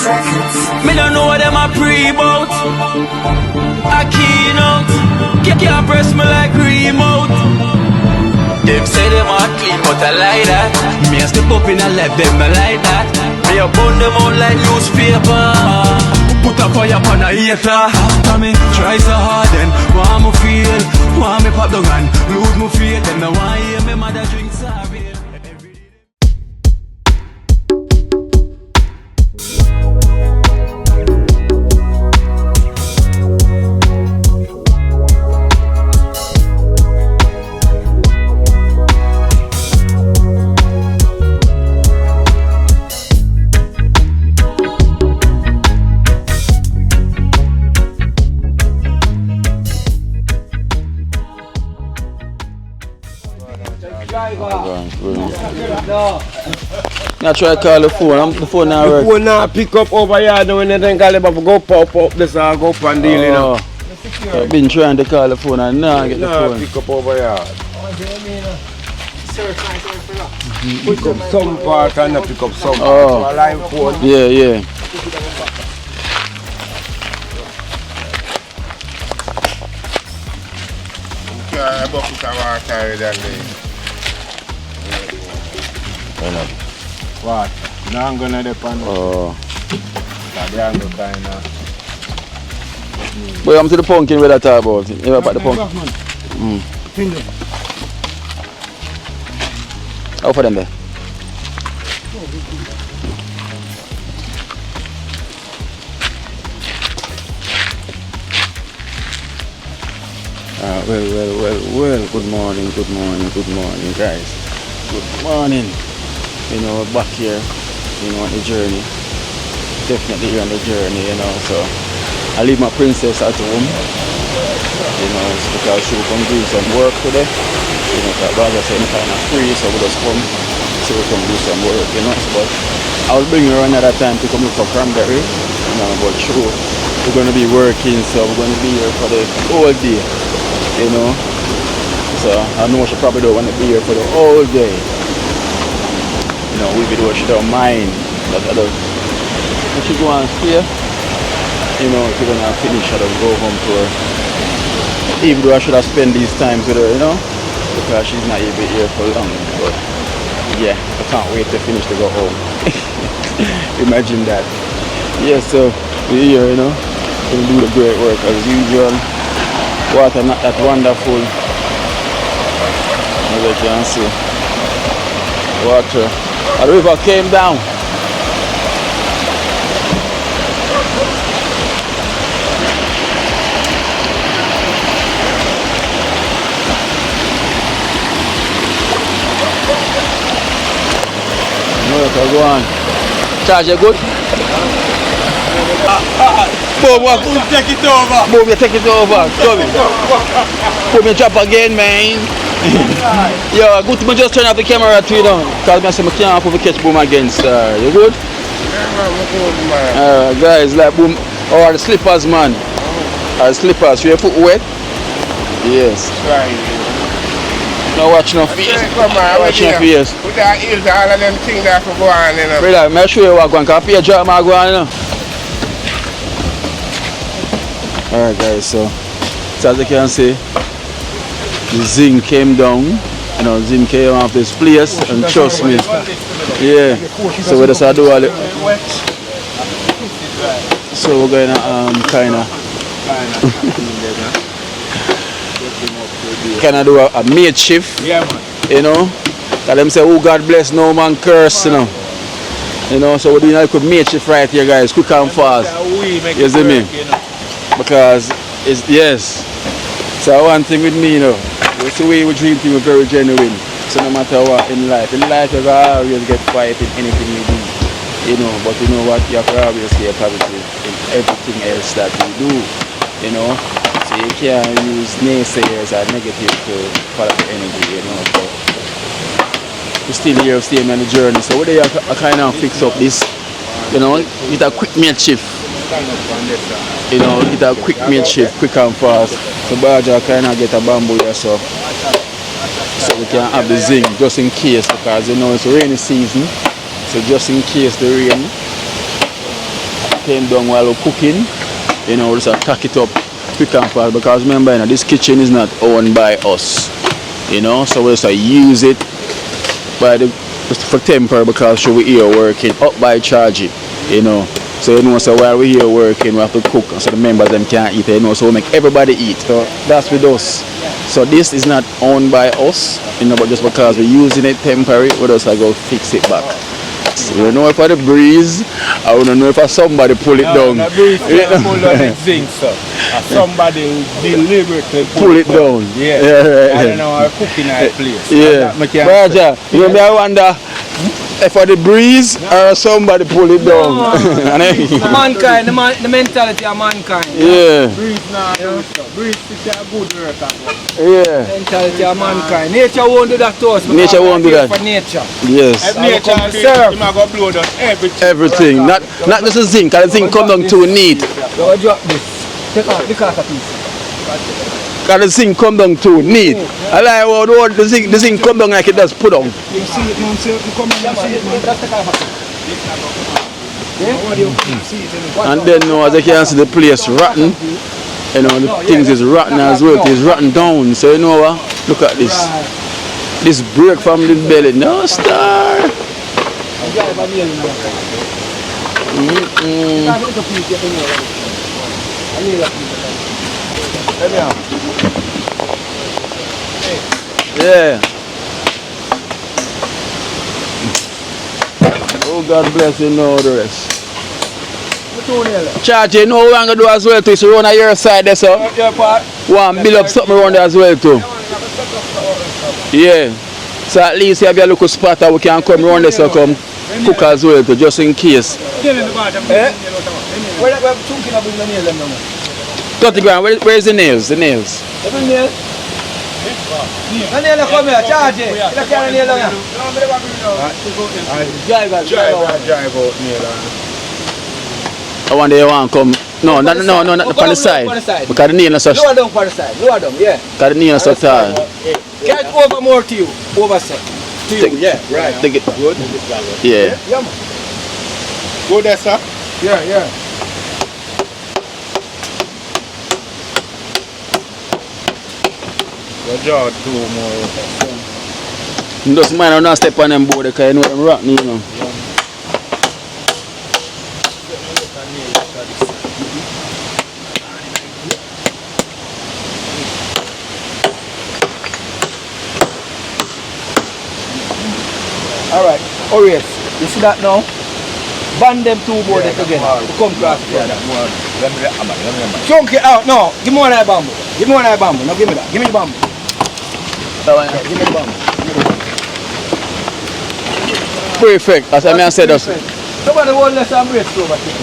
Me don't know what them a pre-bout. Akeynote, can't press me like remote. Them say them a clean, but I like that. Me a step up in a left, them I like that. Me a burn them out like newspaper. Put a fire upon a hater. After me try so hard, then want me feel, want me pop down and lose me faith. Them no want hear me mother drink sorry. I try to call the phone, the phone now work. The phone now pick up over here now when they think I'll go pop up this and go up and deal, you know. I've been trying to call the phone and now I get the phone. Pick up over here. Pick up some part and not pick up some part. So a line phone. Yeah, yeah. Okay, bucket of water than what? Now I'm gonna depend on the angle kind of. Boy, I'm to the pumpkin where I talk about. You ever about the pumpkin? How for them there? Well, good morning, guys. Good morning. You know, back here, you know, on the journey. Definitely on the journey, you know, so I leave my princess at home, you know, because she will come do some work today. You know, because I said kind of free, so we just come, so we can do some work, you know. But I'll bring her another time to come look for Cranberry, you know, but sure, we're going to be working, so we're going to be here for the whole day, you know. So I know she probably don't want to be here for the whole day. You know, we do what she don't mind, but I don't. When she go and stay, you know, if we're gonna finish, I don't go home to her. Even though I should have spent these times with her, you know, because she's not even here for long. But yeah, I can't wait to finish to go home. Imagine that. Yeah, so we're here, you know, gonna do the great work as usual. Water not that wonderful, as you can see. Water. The river came down. No, go on. Charge you good? Boom, what? Boom, take it over. Boom, you take it over. Boom, you drop again, man. Yo, good to just turn off the camera too, you know, because I can't have to catch Boom again, sir. You good? Guys, like Boom, the slippers, man. The slippers, you put wet? Yes. Now watch no face. Watch no face. Put that heels, all of them things that for go on, you know. Brother, make sure you walk on, because I drop my go on, you know. Alright, guys, so as you can see, the zinc came down, you know, zinc came off this place, and trust me, yeah, so we just do all it. So we're going to kind of do a makeshift, you know, because them say, oh God bless, no man curse, you know, so we're doing a quick makeshift right here, guys, quick and fast, you see me, because it's, yes, so one thing with me, you know, it's the way we dream thing, we're very genuine. So no matter what in life you always get fight in anything you do. You know, but you know what, you have to always stay positive in everything else that you do. You know. So you can't use naysayers or negative to follow the energy, you know. So we're still here, staying on the journey. So whether you kind of fix up this, you know, with a quick makeshift. You know, it's a quick makeshift, quick and fast. So Baja kind of get a bamboo here, so we can have the zinc just in case, because you know it's rainy season. So just in case the rain, came down while we're cooking. You know, just tack it up quick and fast because remember, you know, this kitchen is not owned by us. You know, so we just use it by the just for temporary because we're here working up by charge it. You know. So you know, so while we're here working, we have to cook, so the members them can't eat. You know, so we make everybody eat. So that's with us. So this is not owned by us, you know, but just because we're using it temporary, we just go fix it back. So we don't know if I the breeze, I don't know if I somebody pull it down. The breeze pull down the zinc, sir. Somebody deliberately pull it down. Yeah. Yeah. I don't know how cooking at place. Yeah. Raja, you know, I wonder if I the breeze or somebody pull it down. Mankind, the mentality of mankind. Yeah. Breeze now, breeze is a good work. Yeah. Mentality of mankind. Nature won't do that to us. Nature won't do that. For nature. Yes. If nature serve, you might go blow down everything. Everything. Not just the zinc, because the zinc come down too neat. So I drop this. Take out the cast piece. Because the zinc come down too neat. I like how the zinc come down like it does put on. You see it, man. See it, come on. See it, man. That's the cast. And then now, as you can see, the place rotten. You know, the things is rotten as well. It is rotten down. So you know what? Look at this. This break from the belly. No star. Yeah. Oh, God bless you, know the rest. Charge, you know what I'm going to do as well too, so run on your side there, so one build up something around there as well too. Yeah. So at least you have your local spot that we can come around there, so come cook as well too, just in case. 30 grand, where's the nails? The nails? I wonder you want to come. No, not on the side. Because the nail is so. Lower down for the side. Lower down, yeah. Because the nail is so tall. Get over more to you. Over set. To you, yeah. Right. Take it. Good? Yeah. Yeah, man. Good there, sir? Yeah. Your jaw two more. Just mind I'm not step on them board because you know them rotten, you know. Alright, Orius, you see that now? Band them two boards together to come across together. Chunk it out, no, give me one of that bamboo. Give me one of that bamboo, no give me that, give me the bamboo. Yeah, give me the bamboo. Perfect, as I said. Somebody hold less and brace over here.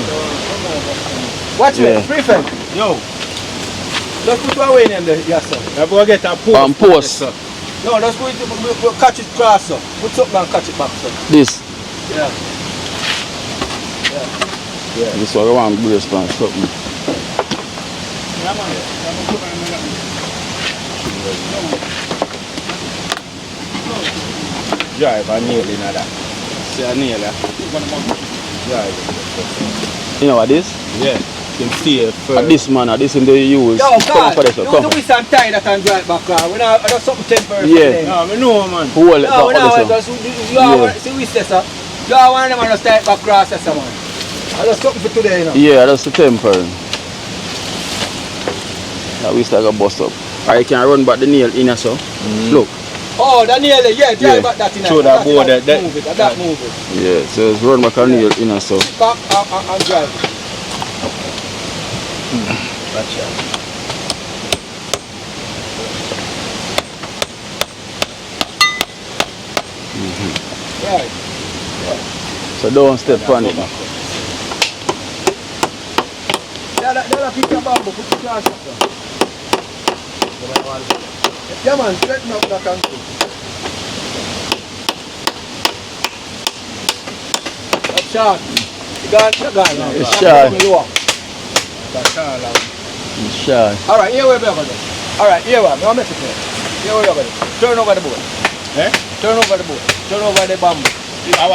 Watch it, prefect. Yo. Just put away in there, yes sir. Now go get a post. Post. No, just go we'll catch it cross sir. Put something and catch it back sir. This. Yeah. This one I want brace for something. Drive a nail in that. See a nail yeah. Drive. You know what this? Yeah. You can see it first. This man, this in the use. Yo, God, for this, you come. do this and tie that and drive back car. We not do something temporary. Yeah. No, I know, man. Hold it No, we back not for this. you are see we say sir. You are one of them and just tie it back cross sir man. I just something for today, you know. Yeah, that's the temper. Now we start to bust up. Or you can run back the nail in so. Look. Oh, that nail, yeah, drive back that in. Show that board that move it, that move it. Yeah, so it's run back a nail in so. Back and drive. Gotcha. Right. So don't step on it. That'll pick your bamboo, put your glass up there. Yeah man, straighten up that ankle. That's short. You got now. It's short. Lower. It's shy. Alright, here we go. Alright, here we go. I'll make it clear. Here we go. Turn over the board. Eh? Turn over the board. Turn over the bamboo.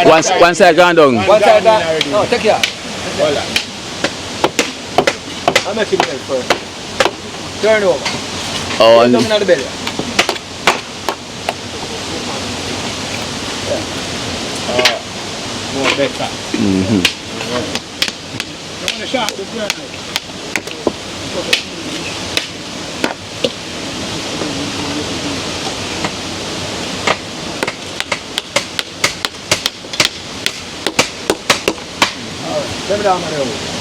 One side gone down. One side down. No, take care. Hold on. I make it melt first. Turn over. Oh, Put and down in the belly. More better. Let me down my elbow.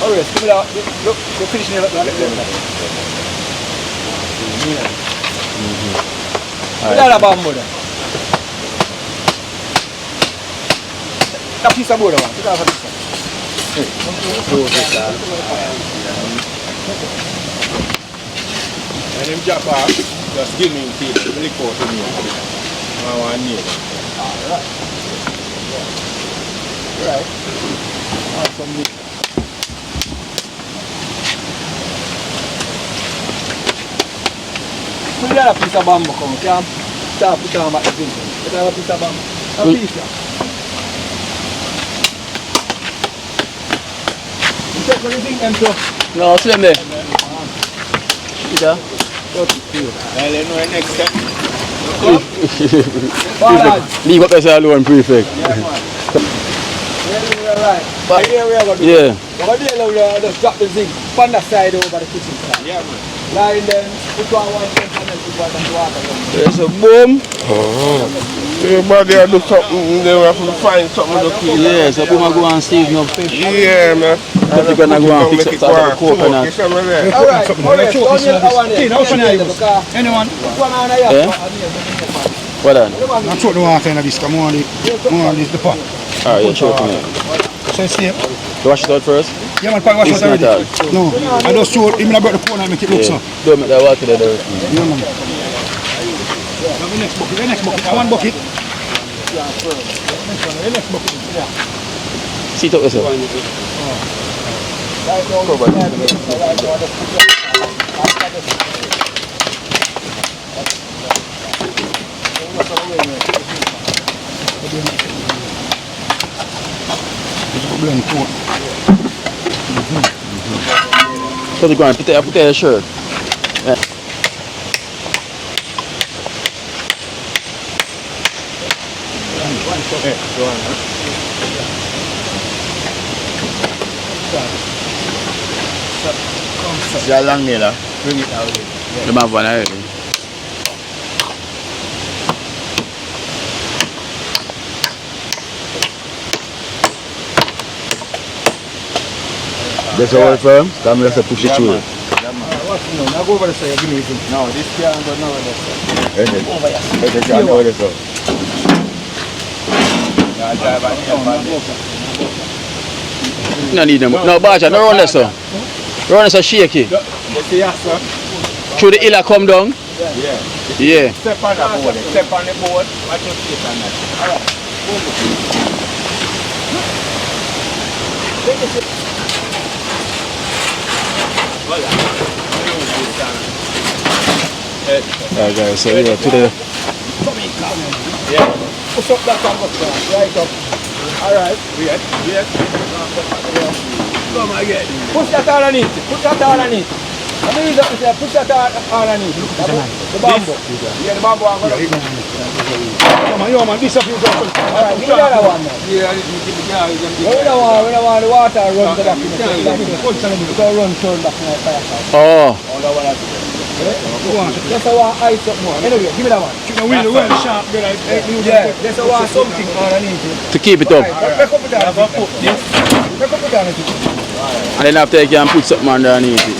Alright, give me that. Look, you're finishing it up like that. Put that bamboo there. That piece of board, man. Put that piece of and them drop off, just give me the tape, really cool to me. I want to kneel. Alright. Right. Awesome. Put that piece of bamboo come, can't start put down back the thing. Put that piece of bamboo. A piece of. You check what you think them too? no, see them there. Yeah. Next step. Leave up as alone, prefect. Yeah, man. Right. But- Here we are going to do. Yeah. Over there, we just drop the zinc on that side over the kitchen side. Yeah, man. Line them, put one ten and then put one water. There's a boom. Everybody do something, they have to find something to keep. Yeah, so boom, I go and season up fish. Yeah, man. But you're gonna go and fix up the coconut. Alright, alright, don't need that one there. Anyone? Put one on there. Yeah? What on? I'm throwing the water in this, come on, this the pot. Alright, you're choking it. So it's here. You wash it out first? Yeah, man, probably wash It's it already. not No, I just throw it, even I brought the corner and make it look so. Don't make that water there. Yeah, man. The next bucket, one bucket. See it up yourself. Blend coat. So the ground, put the shirt. Yeah. Jalan ni lah. The man one already. That's all firm. Come let's push it through. Now go over the side, give me it. No, this can't go now with this. Over here. This can't go with this. No need them. No, Baja, no run this. Run this shaky. Through the hill come down. Yeah. Yeah. Step on the board. Step on the board. Watch your feet on that. Alright guys, so we are to the Push up that one, right up. Alright. Come again. Push that underneath. Put that underneath. I mean, push that underneath. The bamboo. Yeah, the bamboo. Yo, man, this up you go. Alright, give me the other one now. We don't want the water run to the back. So run turn back in the firehouse. Oh, Just I want ice up more. Anyway, give me that one. You know, well sharp, good. Yeah, just I want something underneath it. to keep it up. Back up down. Back up down. And then after you can put something underneath it.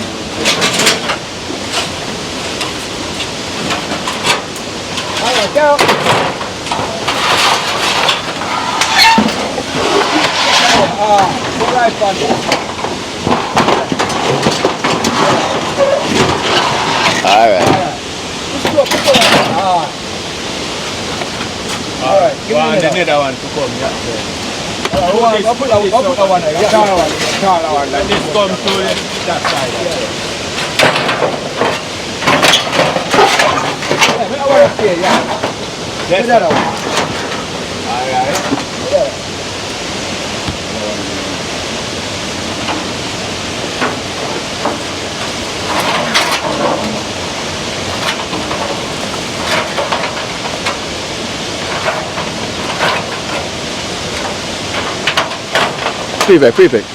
Alright, go. Alright, buddy. other one to come. Yeah. I'll put that one there. Yeah. Taller one. Let this come to that side. I want to stay, yeah. Yes, That one. alright. Prefect.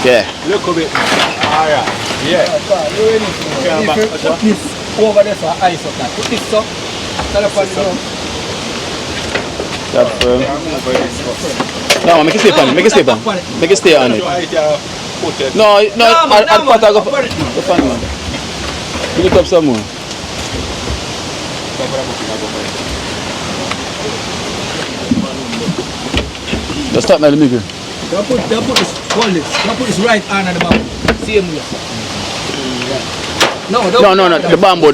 Yeah. Look a bit. Alright. Yeah. Put this over there for ice up that. Put this up. Tell us what you do. That's firm. No, make it stay on it. Make it stay on it. Make it stay on it. No, I'll put that go for fun, man. Pick it up some more. Just start now the middle. Don't put this, hold this. Don't put this right hand on the bamboo. Same way. No, the bamboo.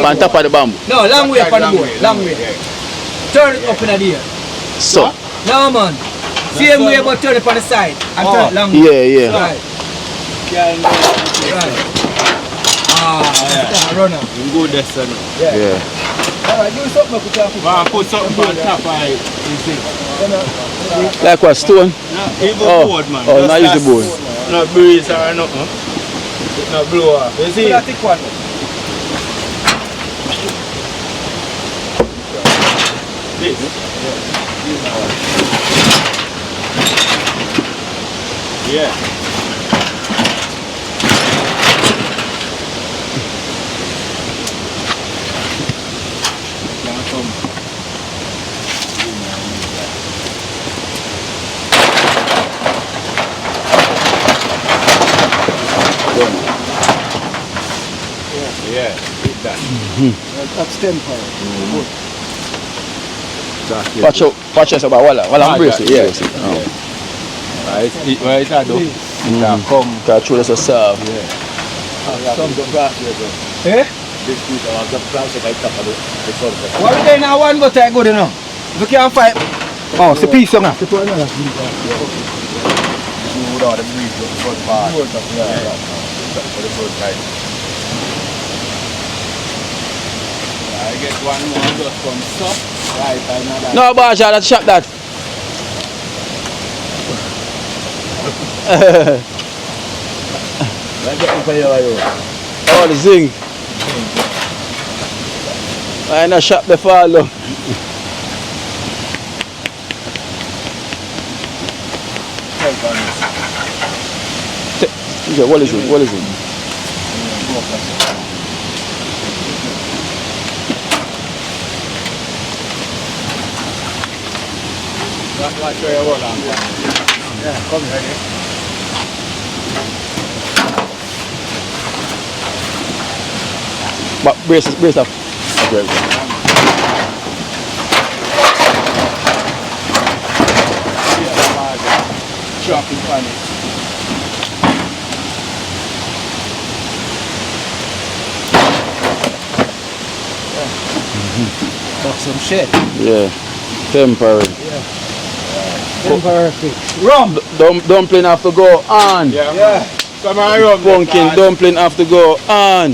On top of the bamboo. No, long way upon the board. Long way. Turn it up in the air. So. No, man. Same way, but turn it on the side. And turn it long way. Yeah. Right. Runner. Good destiny. Yeah. Alright, do something with that. Put something on top of it. Like what, stone? Even board, man. Oh, not use the board. Not breeze or nothing. Not blow up. You see? Put that thick one. This. Yeah. Yeah, that. That's temper. Watch out about wala embrace it, yeah. Right, right, I do. Come. Can't throw this yourself. Eh? What we doing now? One go take good enough. If you can't fight. Oh, it's a piece of that. I get one more just from soft. Right, another. No, Baja, let's shot that. Oh, the zinc. I know shot the follow. What is it? Watch where you roll on. Yeah, come here. But brace up. Okay. Chopping funny. Talk some shit. Yeah. Temporary. Temporary fix. Rum. Dumpling have to go on. Yeah. Come on, rum. Pumpkin dumpling have to go on.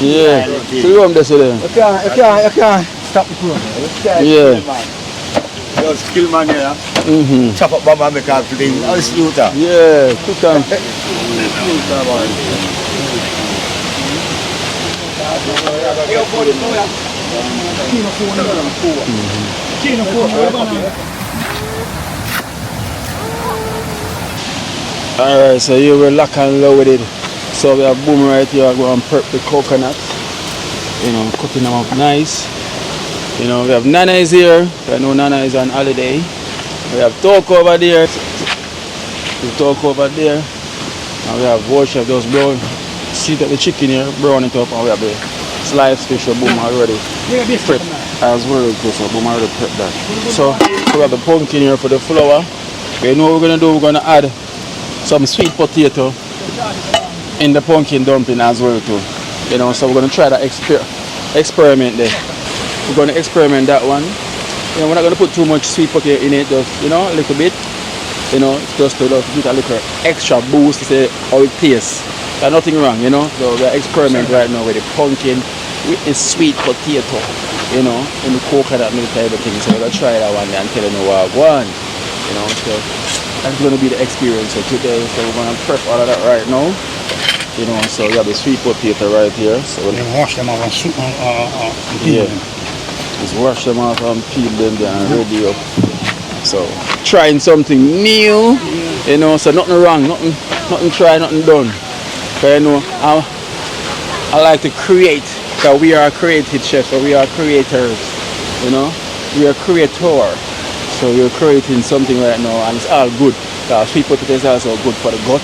Yeah. So you this there. You can't stop the program. Yeah. Just kill man here. Mm-hmm. Chop up bomb and make up to the shooter. Yeah. Cook on. Alright, so here we're lock and loaded. So we have boom right here, go and prep the coconut. You know, cutting them up nice. You know, we have Nana is here. I know Nana is on holiday. We have Talk over there. And we have Worship just brown. See that the chicken here, brown it up, and we have the sliced fish or boom already prep as well too, so boom already prep that. So we have the pumpkin here for the flour. You know what we're gonna do, we're gonna add some sweet potato in the pumpkin dumpling as well too. You know, so we're gonna try that experiment there. We're gonna experiment that one. You know, we're not gonna put too much sweet potato in it, just a little bit. You know, just to give a little extra boost to say how it tastes. There's nothing wrong, you know. So we're experimenting right now with the pumpkin with the sweet potato, you know, and the coconut milk and everything. So we're gonna try that one and tell you what I want. You know, so that's gonna be the experience for today. So we're gonna prep all of that right now. You know, so we have the sweet potato right here. So we'll wash them off and soup yeah. Just wash them off and peel them and ready up. So trying something new, you know, so nothing wrong, nothing try, nothing done. But you know, I like to create, so we are creative chefs, so we are creators, you know, we are creator. So we are creating something right now and it's all good. Sweet potato is also good for the gut,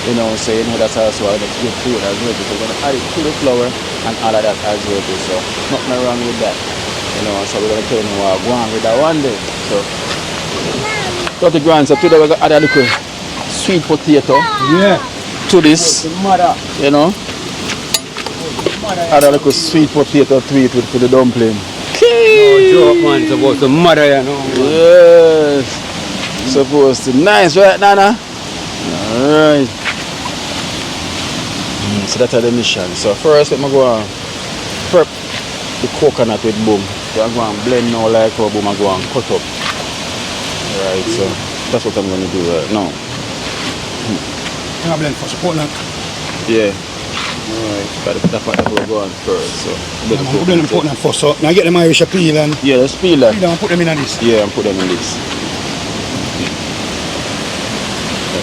you know, so you know that's also a good food as well. So we're going to add it to the flour and all of that as well. So nothing wrong with that, you know, so we're going to tell you what go on with that one day. So 30 grand, so today we're going to add a little sweet potato to this, you know, add a little sweet potato to it with the dumpling. No joke, man, it's supposed to mother, you know. Yes, supposed to. Nice, right, Nana? Alright. So that's the mission. So first, let me go and prep the coconut with boom. So I'm going to blend now like how boom I go and cut up. Right, so that's what I'm going to do right now. I'm going to blend for support like. Yeah. Alright, that's what we're going first. So I'm blend them Portland first. So now get them Irish peel and yeah, let's peel that. Peel and put them in this. Yeah, and put them in this.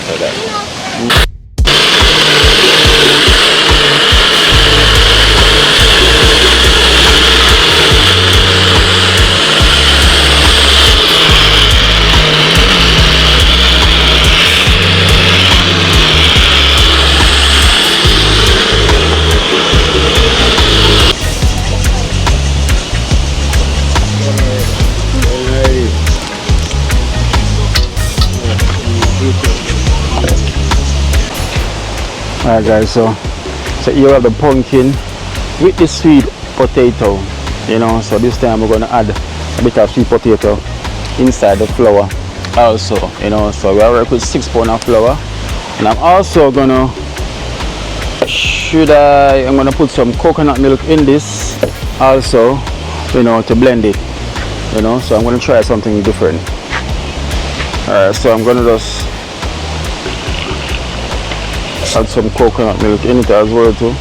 Like that. Alright guys, so here we have the pumpkin with the sweet potato, you know, so this time we're going to add a bit of sweet potato inside the flour also, you know, so we are with 6 pounds of flour, and I'm also going to, I'm going to put some coconut milk in this also, you know, to blend it, you know, so I'm going to try something different. Alright, so I'm going to just add some coconut milk in it as well too.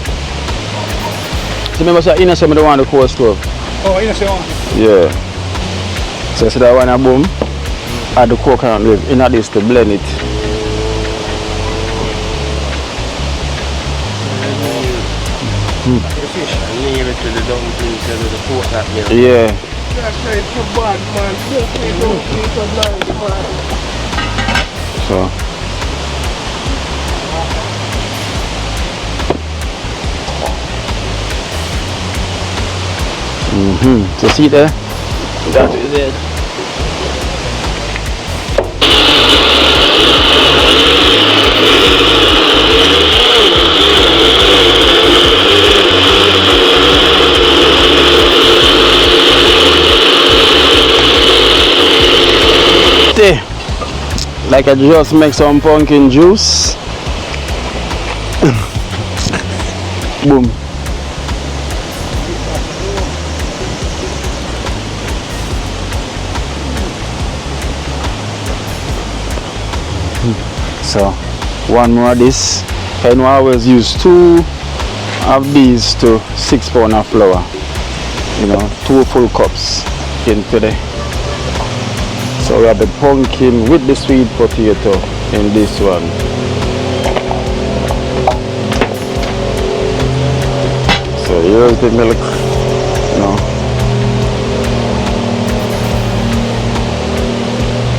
So remember, so in some of the one the cold stove. Oh, in the one. Yeah. So that one a boom. Add the coconut milk in this to blend it. Yeah. So. So see there? That is it. Like I just make some pumpkin juice. Boom. So one more of this, and I always use 2 of these to 6 pounds of flour, you know, 2 full cups into the. So we have the pumpkin with the sweet potato in this one. So here's the milk, you know.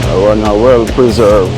I want a well preserved.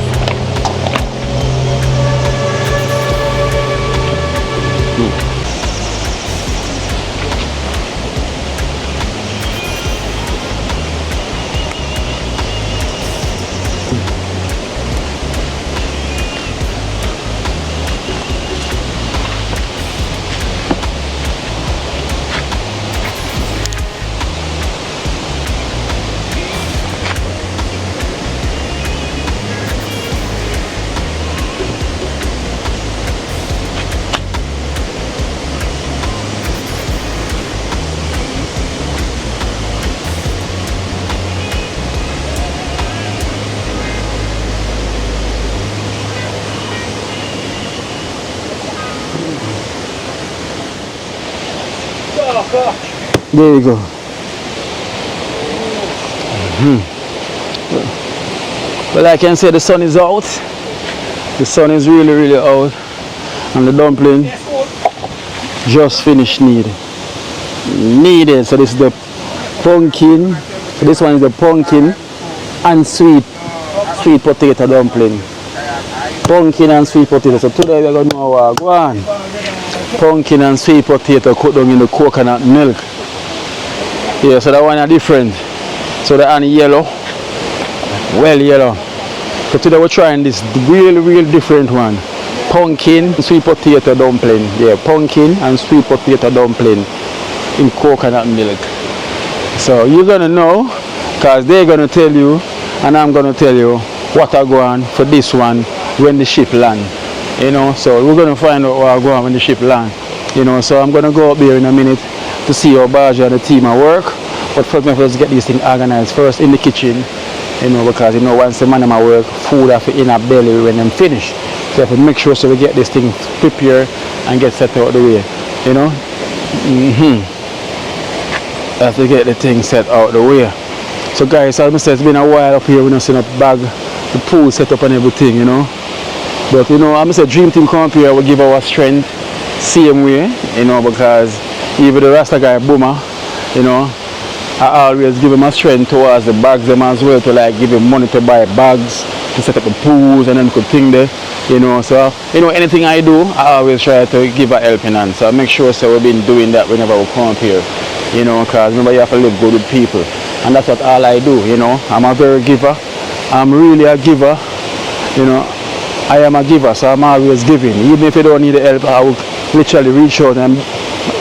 There you go. Well, I can say the sun is out. The sun is really out. And the dumpling just finished needed. So this is the pumpkin. So this one is the pumpkin and sweet potato dumpling. Pumpkin and sweet potato. So today we're going to know what go on. Pumpkin and sweet potato cooked down in the coconut milk. Yeah, so that one is different. So that one is yellow. Well yellow. So today we're trying this real different one. Pumpkin and sweet potato dumpling. Yeah, pumpkin and sweet potato dumpling in coconut milk. So you're gonna know, because they're gonna tell you and I'm gonna tell you what I go on for this one when the ship land. You know, so we're gonna find out what I go on when the ship land. You know, so I'm gonna go up there in a minute to see how Baja and the team are work. But first let's get this thing organized first in the kitchen. You know, because you know once the man in my work, food have to in a belly when them finish. So I have to make sure so we get this thing prepared and get set out the way. You know? I have to get the thing set out the way. So guys, as I said, it's been a while up here, we don't see no bag, the pool set up and everything, you know. But you know, I'm say Dream Team come up here will give our strength same way, you know, because even the Rasta guy Boomer, you know, I always give him a strength towards the bags them as well, to like give him money to buy bags, to set up the pools and then could thing there, you know. So, you know, anything I do, I always try to give a helping hand. So I make sure so we've been doing that whenever we come up here, you know, because remember you have to live good with people. And that's what all I do, you know. I'm a very giver. I'm really a giver, you know. I am a giver, so I'm always giving. Even if you don't need the help, I will literally reach out and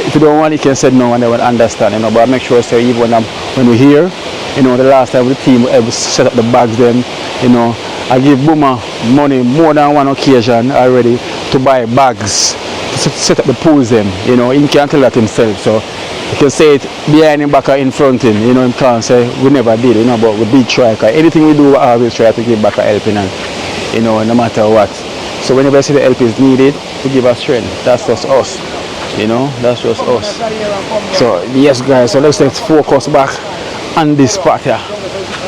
if you don't want it, you can say no and they will understand, you know. But I make sure so even when we're here, you know, the last time the team ever set up the bags then, you know, I give Boomer money more than one occasion already to buy bags, to set up the pools then, you know. He can't tell that himself, so you can say it behind him, back or in front him, you know. He can't say we never did, you know, but we did try. Anything we do, I always try to give back a helping hand, you know, no matter what. So whenever I see the help is needed, we give us strength. That's just us, you know, that's just us. So yes guys, so let's focus back on this part here,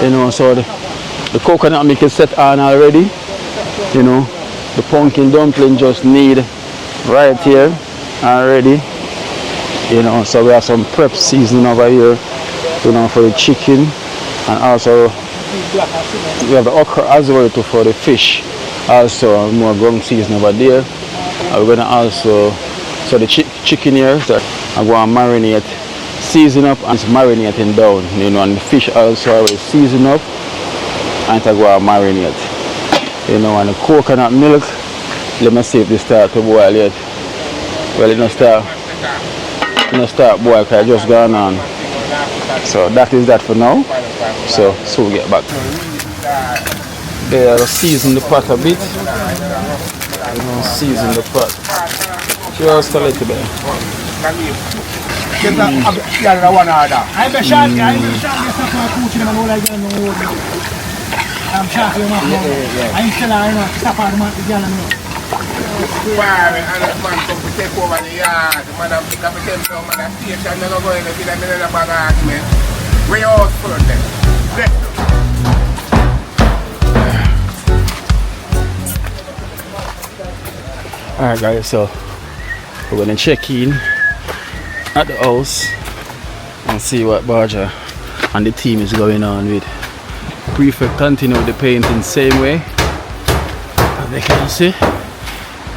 you know. So the coconut milk is set on already, you know. The pumpkin dumpling just need right here already, you know. So we have some prep seasoning over here, you know, for the chicken, and also we have the okra as well too for the fish. Also more gum season over there. We're gonna also, so the chicken here, so I'm going to marinate, season up and marinating down, you know, and the fish also already season up and I go and marinate, you know. And the coconut milk, let me see if this start to boil yet. Well, it don't start boil because it just gone on. So that is that for now. So we'll get back. They season the pot a bit. You know, season the pot. Just a little bit. Alright guys, so we're going to check in at the house and see what Baja and the team is going on with. Prefect continue with the painting same way as they can see,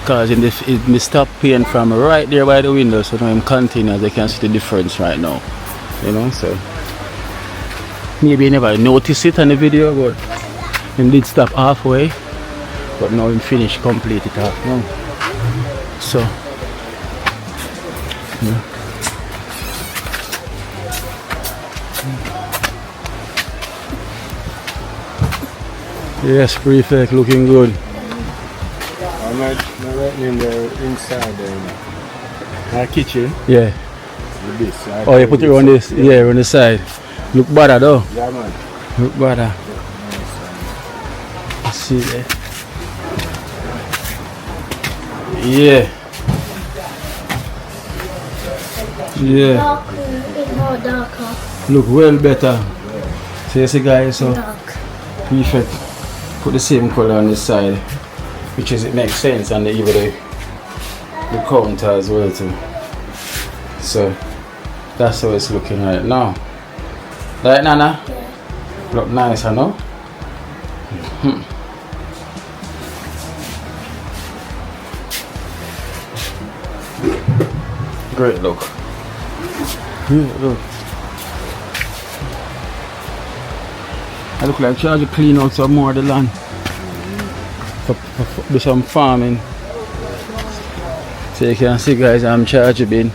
because it stopped paint from right there by the window, so now I'm continue as they can see the difference right now, you know. So maybe you never noticed it on the video, but it did stop halfway, but now I'm finished complete it off now. So yeah. Yes, prefect looking good. I'm right in the inside there. Kitchen? Yeah. This, oh, you put it on this? Yeah, on the side. Look better though. Yeah, man. Look better. Let's see there. Yeah. Yeah. Darker, it's more darker. Look well better. So you see guys, so Dark. perfect. Put the same color on this side, which is it makes sense, and even the counter as well too. So that's how it's looking right now. Right, Nana? Yeah. Look nice, I know. Great look. Great look. I look like trying to clean out some more of the land. Do some farming. So you can see guys, I'm charged been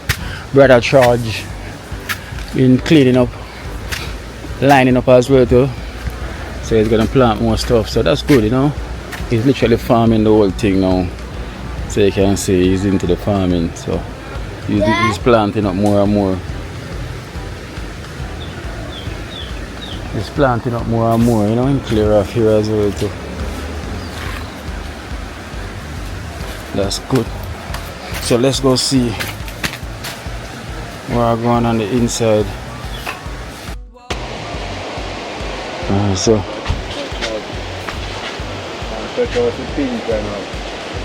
brother charge in cleaning up, lining up as well too. So he's gonna plant more stuff, so that's good, you know. He's literally farming the whole thing now. So you can see he's into the farming, so he's planting up more and more. He's planting up more and more, you know, and clear off here as well too. That's good. So let's go see what's going on the inside. So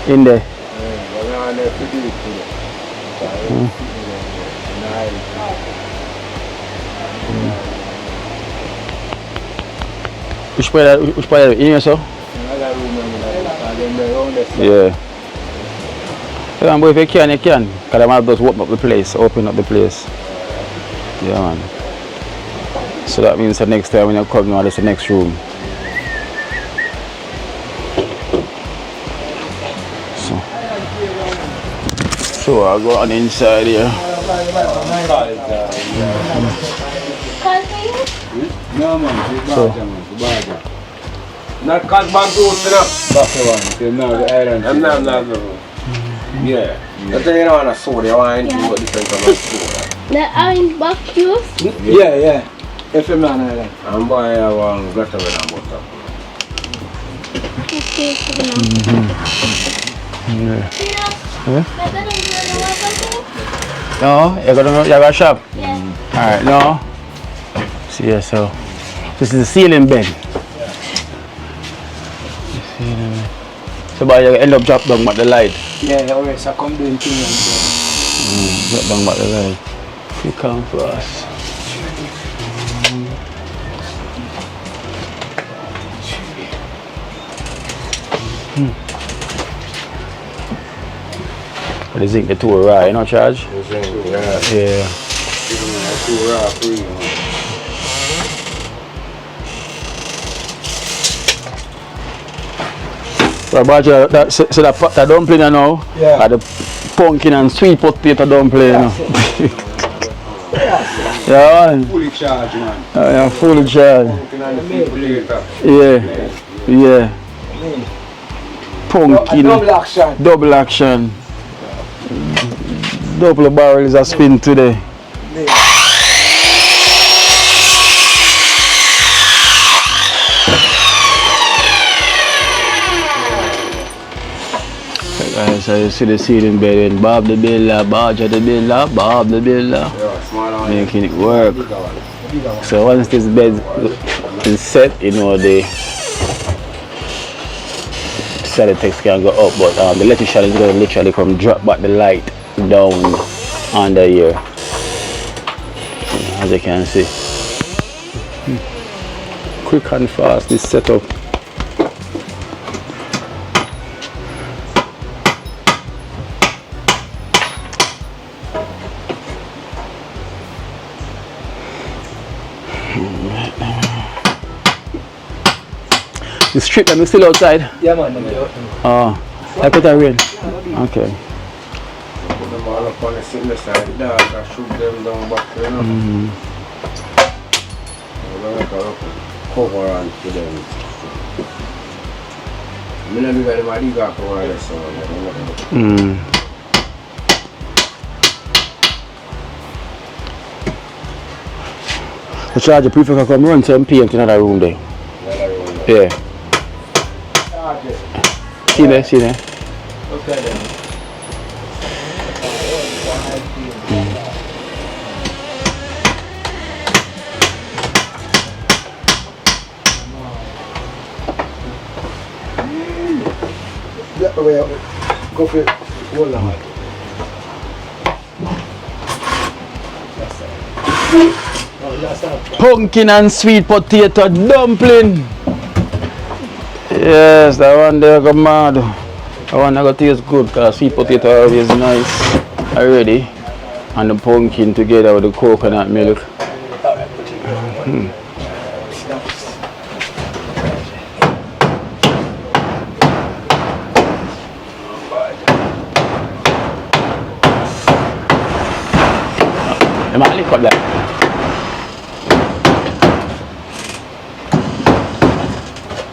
in there. Which part in here, so? Yeah. Yeah, but if you can, you can. Because I might just open up the place, Yeah, man. So that means the next time when you come now, that's the next room. So I'll go on inside here. No man, So, not cut back those enough. That's the one. Now the island. No. Yeah. But then you know, on a soda, you want to go different from a soda. The orange box juice. Yeah. If you're not island. I'm buying one glitter with a butter. Okay, no, you're going to shop? Yeah. Alright, no. See here, so this is the ceiling bed. So but you end up drop down by the light. Yeah, always I come doing things. Drop down by the light. You come for us. But the zinc the two raw, you know, charge? Yeah. So about that dumpling now, Yeah. the pumpkin and sweet potato dumpling, you know. Yeah, man. Fully charged, man. Yeah, fully charged. Yeah. Pumpkin. Double action. Double barrels are spin today. So you see the ceiling bed and Bob the builder, Barger the builder, Bob the builder, making it work. So once this bed is set, you know the Celtics can go up, but the electrician is going to literally come drop back the light down under here, as you can see. Quick and fast this setup. The strip them is still outside? Yeah, man. Oh, I put a rain. Okay. Put them all up on the same side, the dog, I shoot them down back, you know. I'm going to cover on to them. I don't know if anybody got cover this one. The charger prefer to come run some paint in another room there. Yeah. See there. Okay then. that way. Go for it. Hold on. Pumpkin and sweet potato dumpling. Yes, that one there go mad. That one that taste good because sweet potato are always nice already. And the pumpkin together with the coconut milk. Emang lihat dah.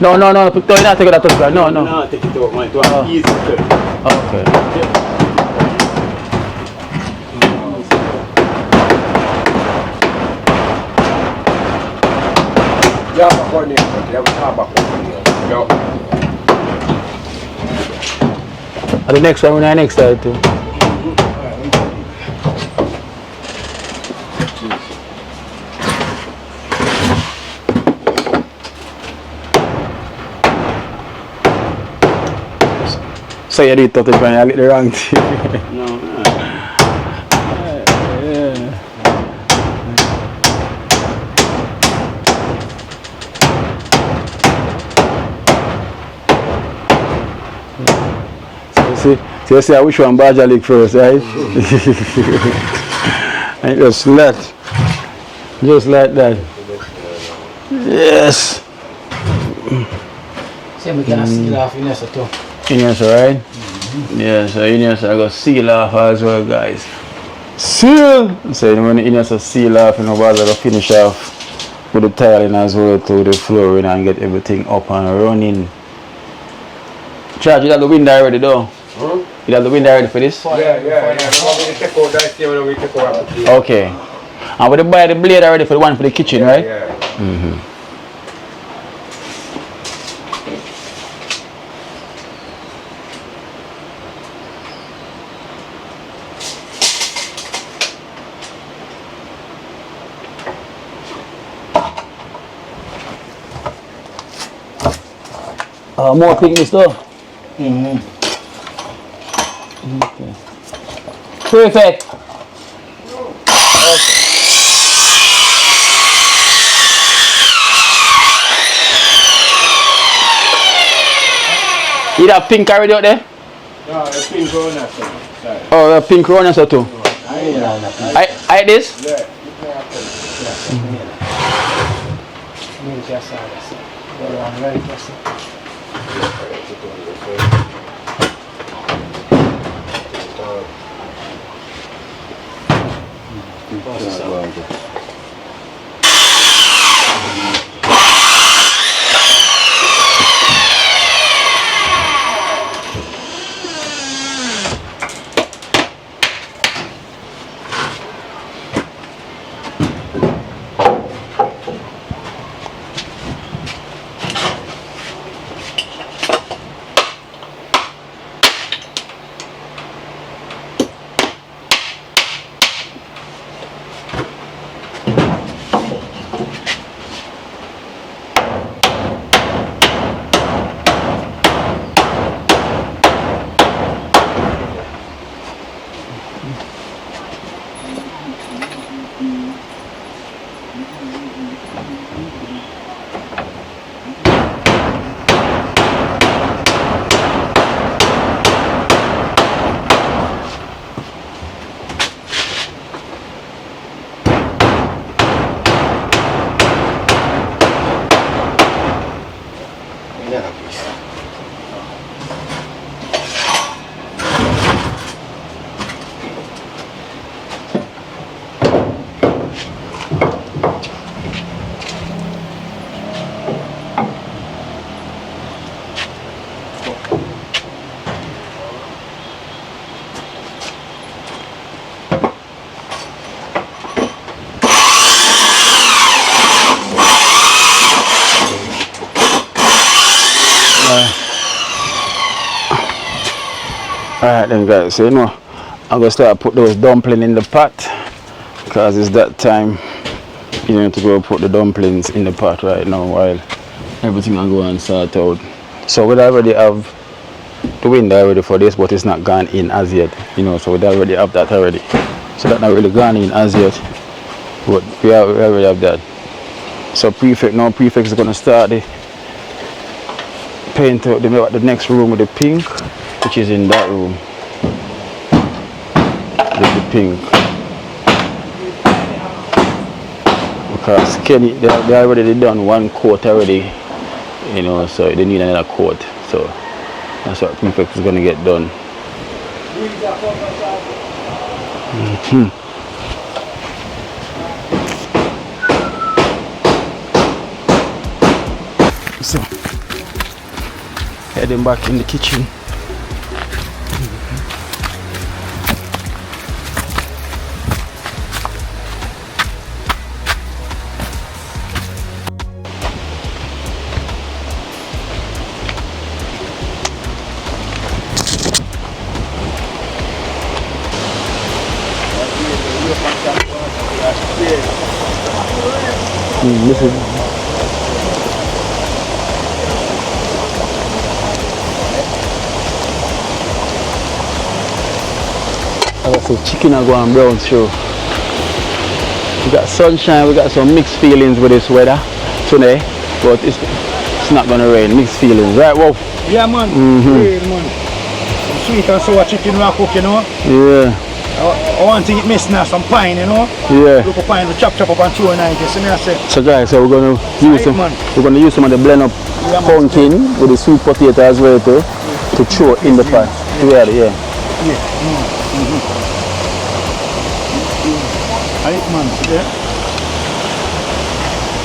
No, Victoria nak take that terus. No. No, take it out, man. It was easy. Okay. Ya, bakal ni. Dia bersabar. Yo. The next one, next time too. Saya di tu tanya alik orang tu. So say which one Baja League first, right? And just like that. Yes. See, we can seal off in this too. Ines, right? Yes, so Ines I got seal off as well, guys. Seal! So when Ines seal off, you know, Baja will finish off with the tiling as well to the flooring and get everything up and running. Charge, you got the window already though? You have the window ready for this? Yeah. Okay. And we buy the blade already for the one for the kitchen, right? Yeah. More picnic stuff. Okay. Perfect. You have pink already out there? No, the pink corona side. Oh, the pink corona side too. I this? Yeah. Alright then guys, so you know, I'm going to start put those dumplings in the pot because it's that time. You need to go put the dumplings in the pot right now while everything will go and sort out. So we already have the window already for this, but it's not gone in as yet, you know, so we already have that already. So that not really gone in as yet, but we already have that. So prefect is gonna start the paint out the next room with the pink, which is in that room. With the pink. Because Kenny, they already done one coat already, you know, so they need another coat. So that's what prefect is gonna get done. So heading back in the kitchen. This is chicken are going brown through. We got sunshine, we got some mixed feelings with this weather today, but it's not gonna rain. Mixed feelings, right? Whoa. Yeah, man. Rain, man. Some sweet and sour chicken we are cooking, you know. Yeah. I want to eat missing now, some pine, you know. Yeah. Look for pine, we chop up and 290. See me I say. So guys, so we're gonna use some. We're gonna use some of the blend up pumpkin with the sweet potato as well to throw in the pot. Yeah. Alright, man. Yeah.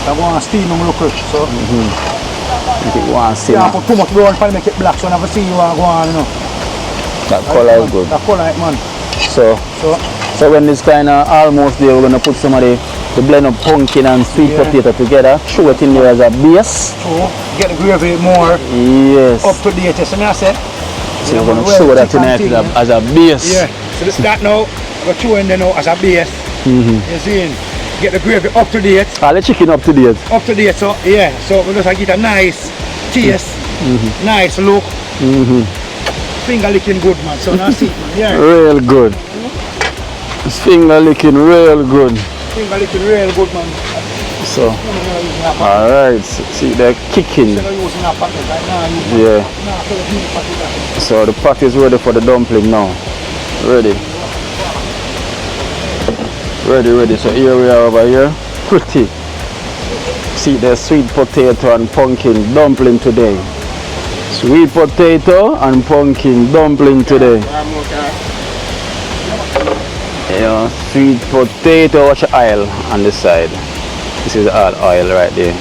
I want to steam them local, so. I think one steam. Yeah, put too much brown pan make it black, so I never see you go on, you know. That color is good. That color, man. So when this kind of almost there, we're gonna put some of the blend of pumpkin and sweet potato together. Throw it in there as a base. So get the gravy more. Yes. Up to date. You see me I say. So we're gonna throw that tonight as a base. Yeah. So this that now. We're throwing there now as a base. You see? Get the gravy up to date. All the chicken up to date. Up to date. So yeah. So we just get a nice taste, nice look. Finger licking good, man. So now see, yeah. Real good. It's finger licking real good. Finger licking real good, man. So, alright, see they're kicking. Yeah. So the pot is ready for the dumpling now. Ready. So here we are over here. Pretty. See the sweet potato and pumpkin dumpling today. Sweet potato and pumpkin dumpling today. Yeah, sweet potato. Watch the oil on this side. This is all oil right there.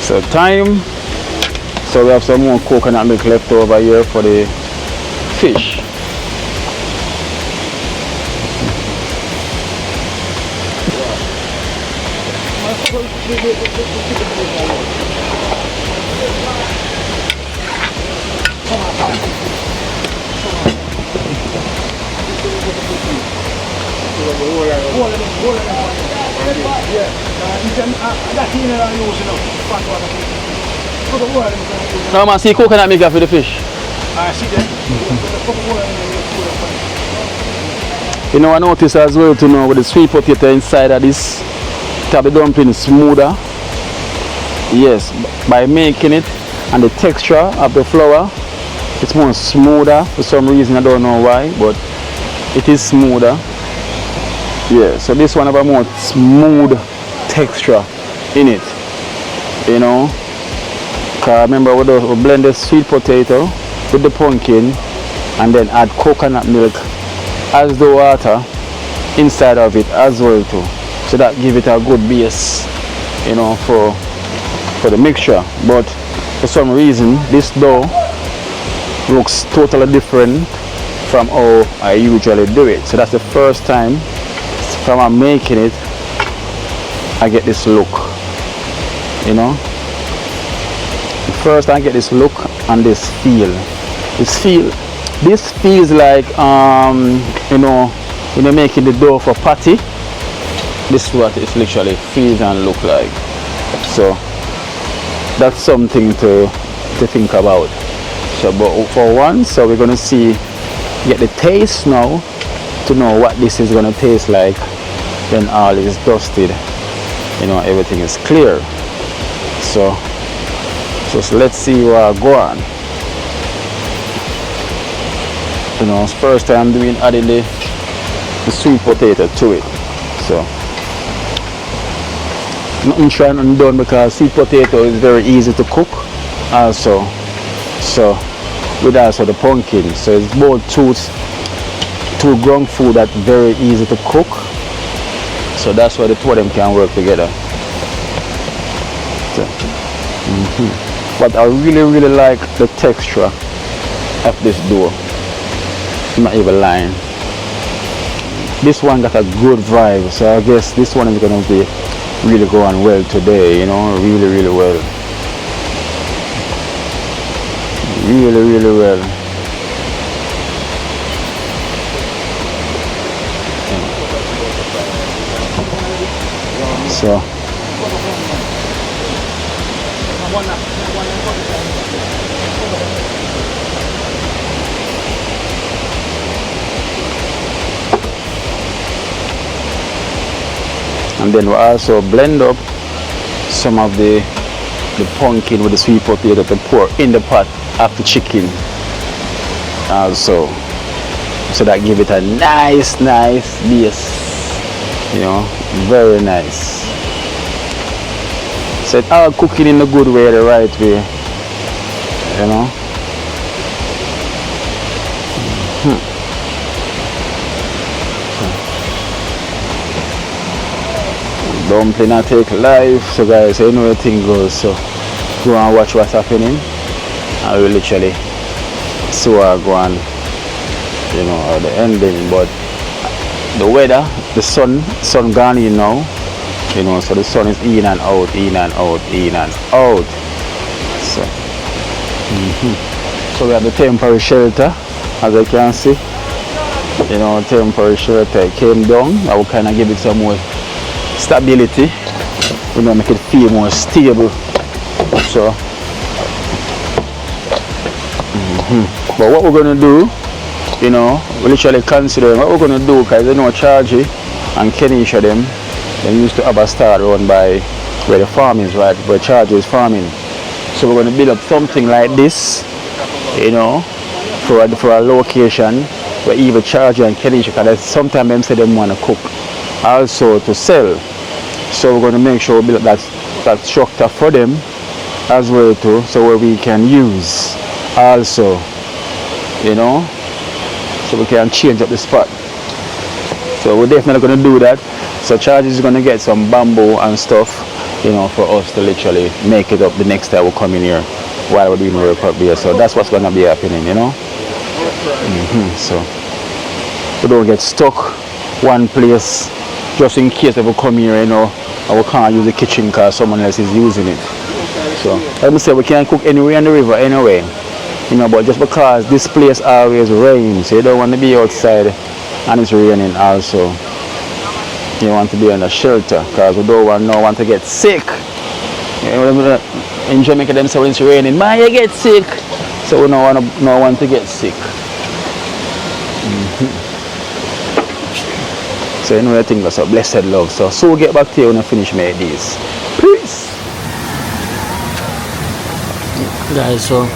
So time. So we have some more coconut milk left over here for the fish. No man, see coconut milk for the fish. I see that. You know, I notice as well to know with the sweet potato inside of this, to have the dumpling smoother. Yes, by making it and the texture of the flour, it's more smoother for some reason. I don't know why, but it is smoother. Yeah, so this one have a more smooth texture in it. You know, cause remember we blend the sweet potato with the pumpkin and then add coconut milk as the water inside of it as well too. So that give it a good base, you know, for the mixture. But for some reason this dough looks totally different from how I usually do it. So that's the first time from making it I get this look, you know. First I get this look and this feel. This feels like you know, when you're making the dough for patty, this is what it literally feels and look like. So that's something to to think about. So, but for once, so we're gonna see, get the taste now to know what this is gonna taste like when all is dusted. You know, everything is clear. So let's see what go on. You know, it's first time doing adding the sweet potato to it. So nothing trying and done because sweet potato is very easy to cook also. So with also the pumpkin. So it's both two ground food that very easy to cook. So that's why the two of them can work together. So, but I really like the texture of this dough. I'm not even lying. This one got a good vibe, so I guess this one is gonna be really going well today, you know, really well. Really well. So and then we also blend up some of the pumpkin with the sweet potato to pour in the pot of the chicken also, so that give it a nice base, you know, very nice. So it's all cooking in the good way, the right way, you know. Dumpling I take live, so guys, you know everything goes, so go and watch what's happening. I will literally see what I go on, you know, at the ending. But the weather, the sun gone in now, you know, so the sun is in and out. So so we have the temporary shelter, as you can see, you know, temporary shelter came down. I will kind of give it some more stability, you know, make it feel more stable. So but what we're gonna do, you know, we literally consider what we're gonna do, because you know Chargy and Kenisha them used to have a start run by where the farm is, right, where Chargy is farming. So we're gonna build up something like this, you know, for a location where even Chargy and Kenisha, because sometimes them say them wanna cook also to sell. So we're gonna make sure we build up that structure for them as well too, so where we can use also, you know, so we can change up the spot. So we're definitely going to do that. So Chargy is going to get some bamboo and stuff, you know, for us to literally make it up the next time we come in here while we're doing work up here. So that's what's going to be happening, you know. So we don't get stuck one place just in case if we come here, you know, and we can't use the kitchen because someone else is using it. So let me say we can't cook anywhere in the river anyway, you know, but just because this place always rains, so you don't want to be outside and it's raining also. You want to be in a shelter because we don't want no one to get sick. You know, in Jamaica them say when it's raining, man, you get sick. So we don't want no one to get sick. So you know, I think that's a blessed love. So we'll get back to you when I finish my these. Peace. Guys, so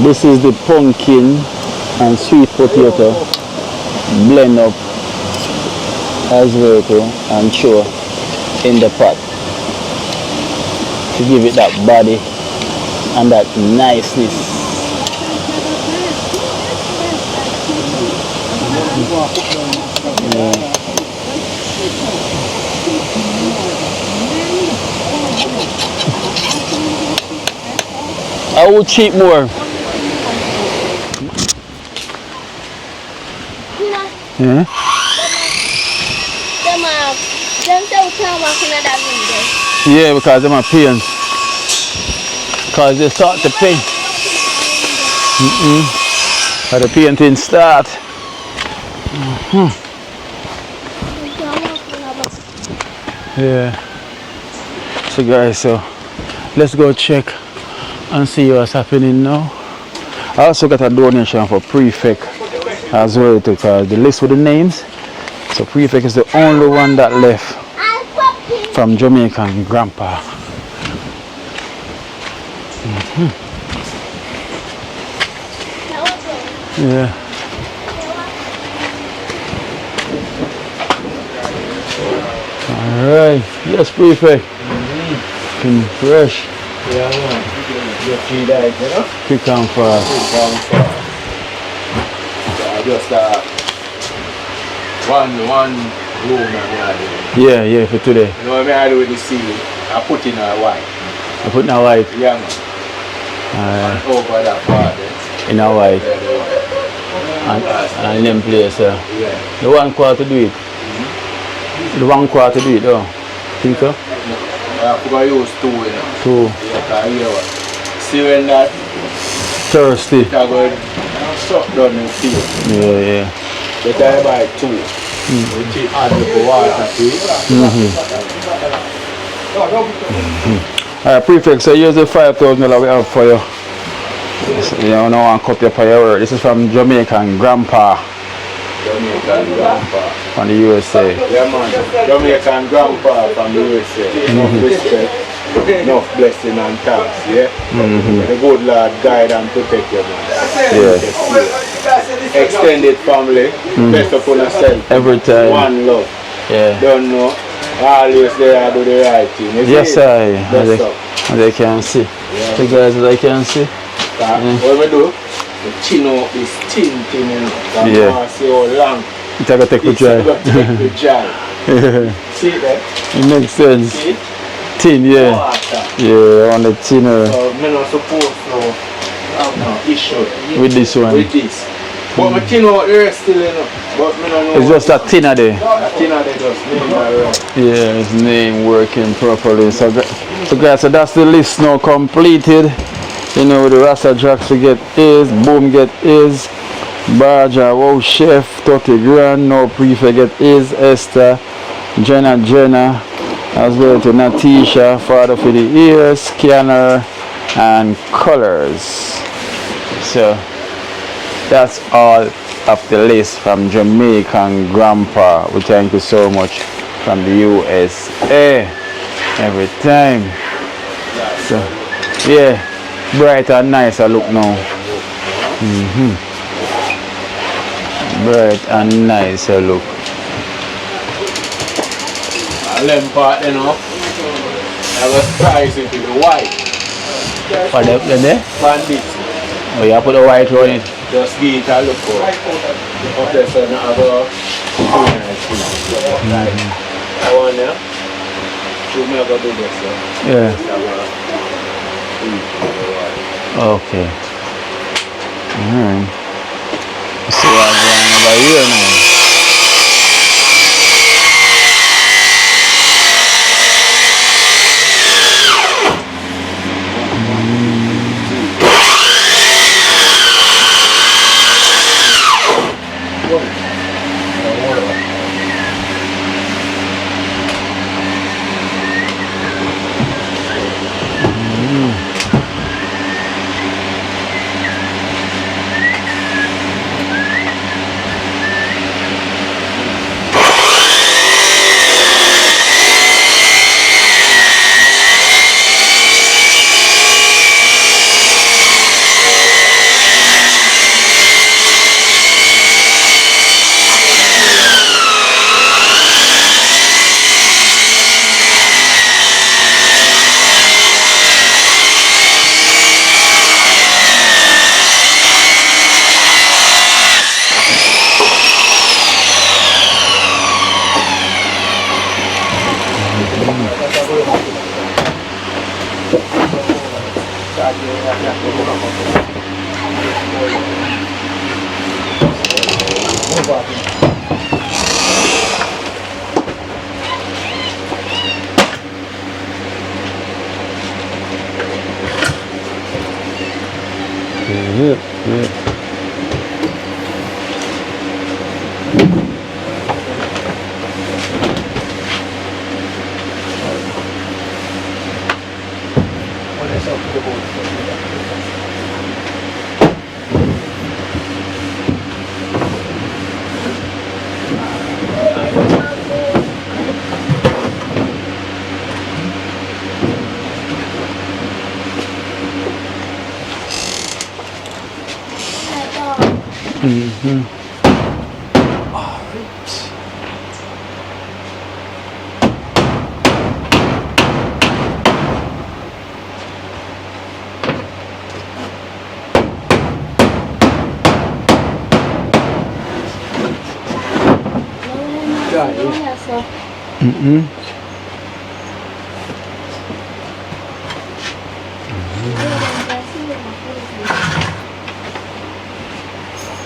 this is the pumpkin and sweet potato blend up as well too, and throw in the pot to give it that body and that niceness. Yeah. I will cheat more. Yeah. Yeah, because of my pain. Because they start to pain. How the painting start. Yeah. So guys, so let's go check and see what's happening now. I also got a donation for Prefect as well because the list with the names. So Prefect is the only one that left from Jamaican Grandpa. Yeah. Alright, yes, Prefect. Looking fresh. Yeah, man. Your 3 days, you know? Quick and fast. I just one room that I Yeah, for today. do. You know what I do with the ceiling? I put in a white. I put in a white. Yeah, man. And over that part there. In a white. Yeah, the white. And then place. Yeah. The 1 quarter do it. The 1 quarter do it, though. Think so? I forgot to use 2, you know. 2. Yeah, because you know what? See when that Thirsty. I go suck down the field. Yeah. Better I buy 2. Which is add the water to it. Alright, Prefect, so here's the $5,000 we have for you. So, you know, no one copy for your work. This is from Jamaican Grandpa Jamaican grandpa. from the USA. Yeah, man. Jamaican grandpa from the USA. Enough respect, enough blessing and thanks, yeah? The good Lord guide and protect you, man. Yeah. Extended family, best upon yourself. Every time. One love. Yeah. Don't know. Always there do the right thing. You Yes, see? sir. Best up. As I can see. The guys, as I can see. What we do? The chino is thin, you know. Yeah. See how long. It's going to take a It's try. going to take the dry. See that? It makes sense. See? Tin, yeah. Water. Yeah, on the tin So, I'm not supposed to have no issue with this one. with this. But my tin out there still, you know. But I don't know. It's just a tin there. A tin out there just name that right. Yeah, his name working properly. So guys, so that's the list now completed. You know, the Rasta Jacks to get his, Boom get his, Baja, wow chef, 30 grand, no Prefect get his, Esther, Jenna, as well to Natisha, father for the ears, scanner, and colors. So that's all of the list from Jamaican Grandpa. We thank you so much from the USA every time. So yeah, bright and nice I look now. Bright and nice I look. Lem part, you know. I was surprised if it's white. For the there? Bandit. Oh, you put the white on it. Just give it a look for it. Okay, so now I go. I want to. You may go do this. Yeah. Okay. Alright. Let's see what's going on over here now. the boat.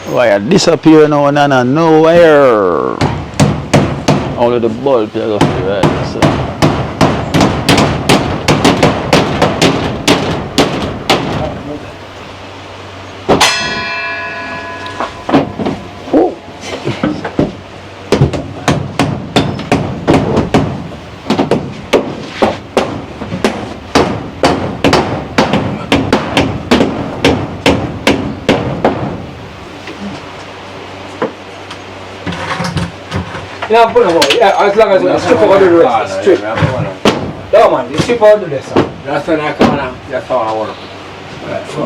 Why I disappear now and then nowhere. Only the bulb here goes to right. So. Yeah, put them out. Yeah, as long as you strip out the rest. Strip. No man, you strip out the rest. That's when I come on. That's all I want. Right, so.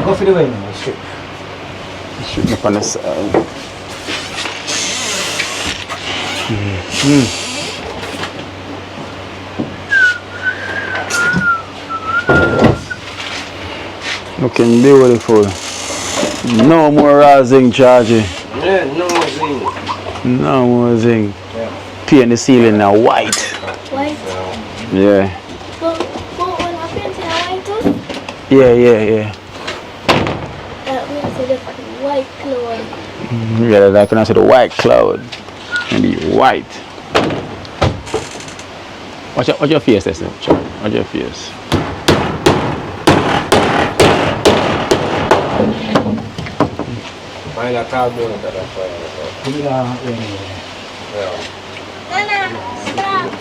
Go for the way now, strip. Shooting up on the side. Looking beautiful. No more rising charging. Yeah, no more zing. No more zing. Yeah. Paint the ceiling now white. White. Yeah. But when I painted a white, Yeah. that makes it look like white cloud. Yeah, that can I say the white cloud. And the white. Watch your face, listen. Watch your face. Find a car doing it, that's why. Put it on anyway. Yeah. Nana, stop.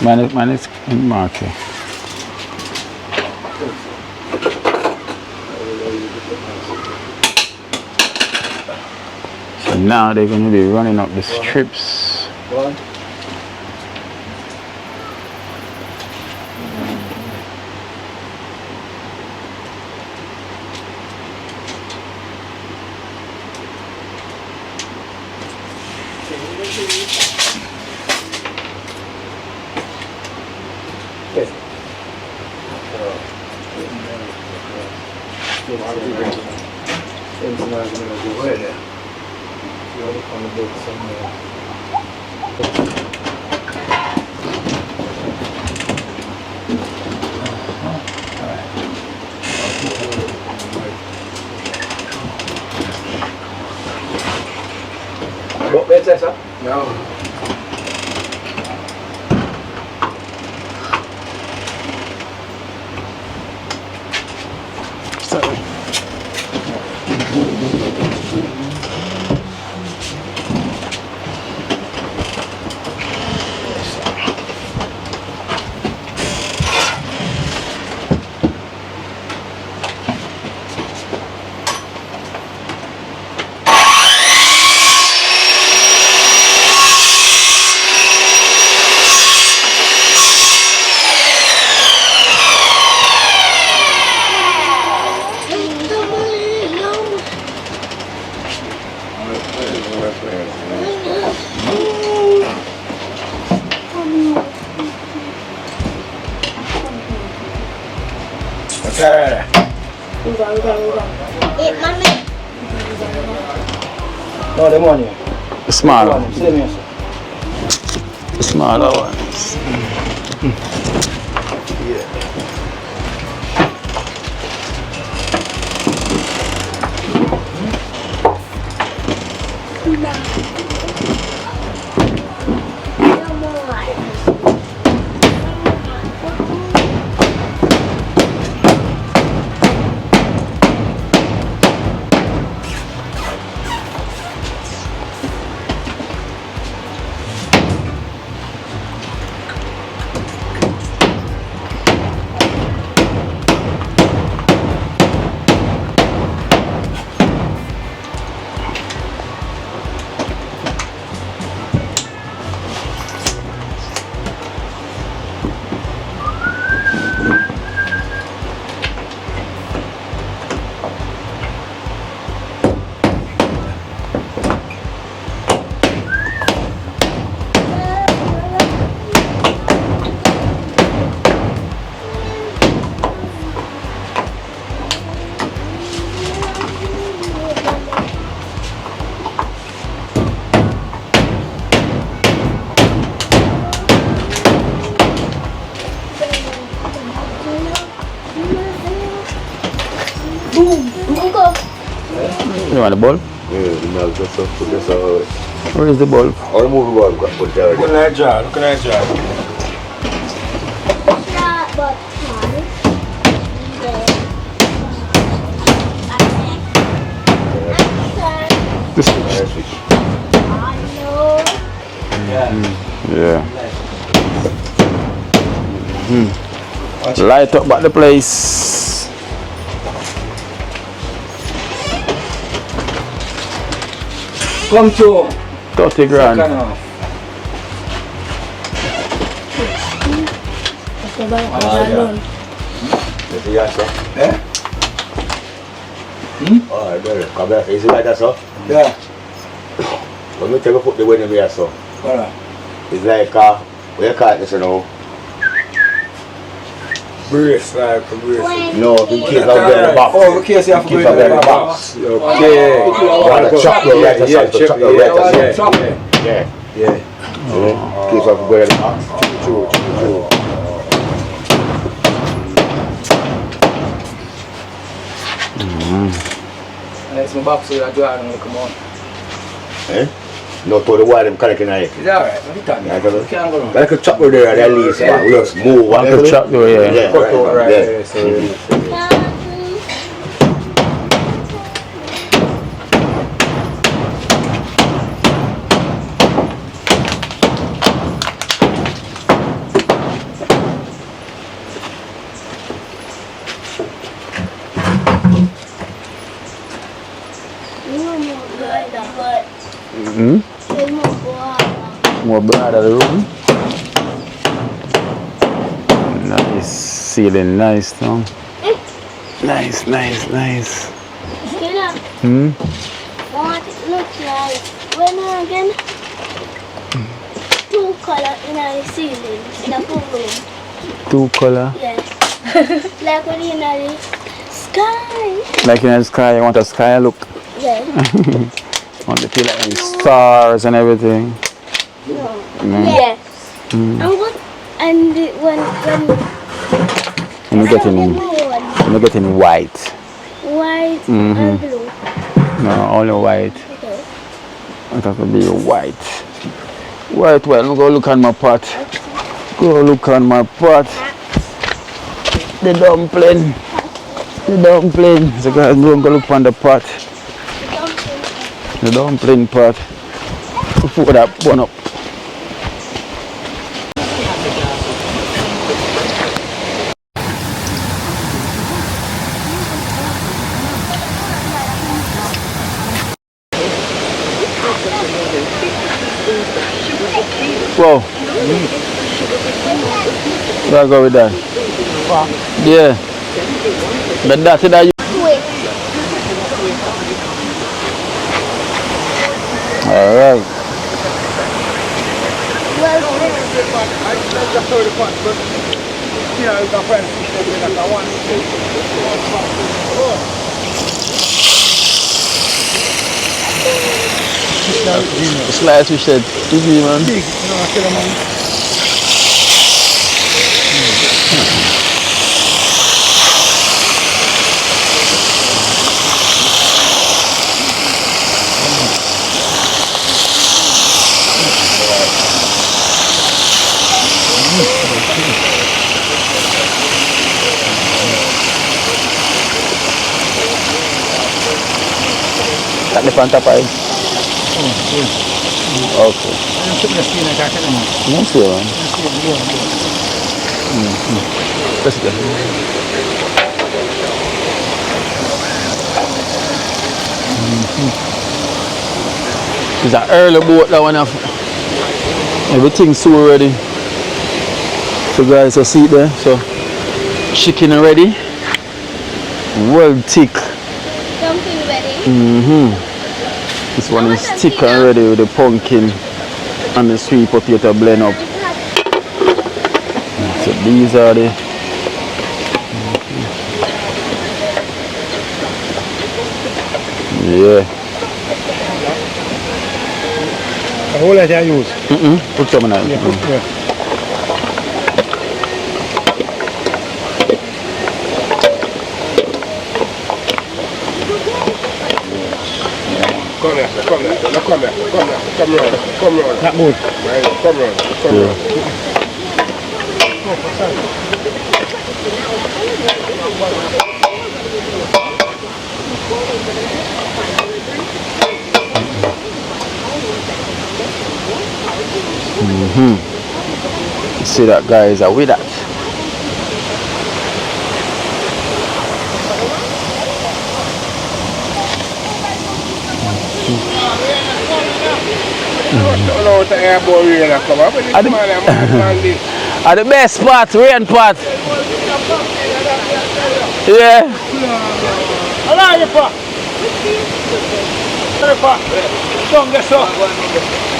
Mine is in market. So now they're going to be running up the strips. What bed is that? No. Yeah. Eat mommy. No, the money. The small one. Same here, sir. The smaller ones. You want the bulb? Yeah, the milk just up, put this out. Where is the bulb? I'll remove the bulb, put it there. Look at that jar. Look at that jar. But This Nice fish. Yeah. Light up back the place. Come to 30 grand. second half. You see that, sir? Eh? Oh, there. Come back. You see like that, sir? Yeah. When we take a put the wedding here, sir, Alright. it's like, what you call it, this, you know? Brace, like a brace. No, in case of the box. Oh, in case you have to Keep go up in the the box. box. Okay. You want to chop the right side, to chop the right side. Chop it. Yeah. Yeah. In case of go in the box. True. It's my box, so I do it come on. Eh? No, to the wire, them connecting on it. It's alright, but you can't. Yeah, I got it. You can't go wrong. Like a chop over there, at least, but we just move one. Like a chop over here. Yeah, Cut out right yeah. there, so More blood out of the room. Nice ceiling, nice though. Nice. What it looks like when again? Two color in a ceiling in a full room. Two color. Yes. Like when in a sky. Like in the sky, you want a sky look. Yes. Want to feel like stars and everything. Yes. And what? And when And you get in white. white and blue. No, only white. Okay. It has to be white. White, well, go look on my pot. Go look on my pot. The dumpling. So guys, go look on the pot. The dumpling pot. Put that one up. Whoa. Where I go with that? Yeah. But that's it. Wait. All right. Well, see how you can find fish there like a one. Slice fish head. Easy, man. Big, no, I tell you, man. Tak ada pantap air. Okay. Não sei, mano. Let's go. It's an early boat that one. Everything's so ready. So guys, I see it there. So chicken ready. Well thick. Something ready. This one is thick and ready with the pumpkin and the sweet potato blend up. So these are the yeah. The whole that I use. Put some in there. Yeah. Come round. Not move. Come round. You see that, guys, are with that. Are the best part, rain part. Yeah. Hello, you pa. Hello, pa. Don't get so.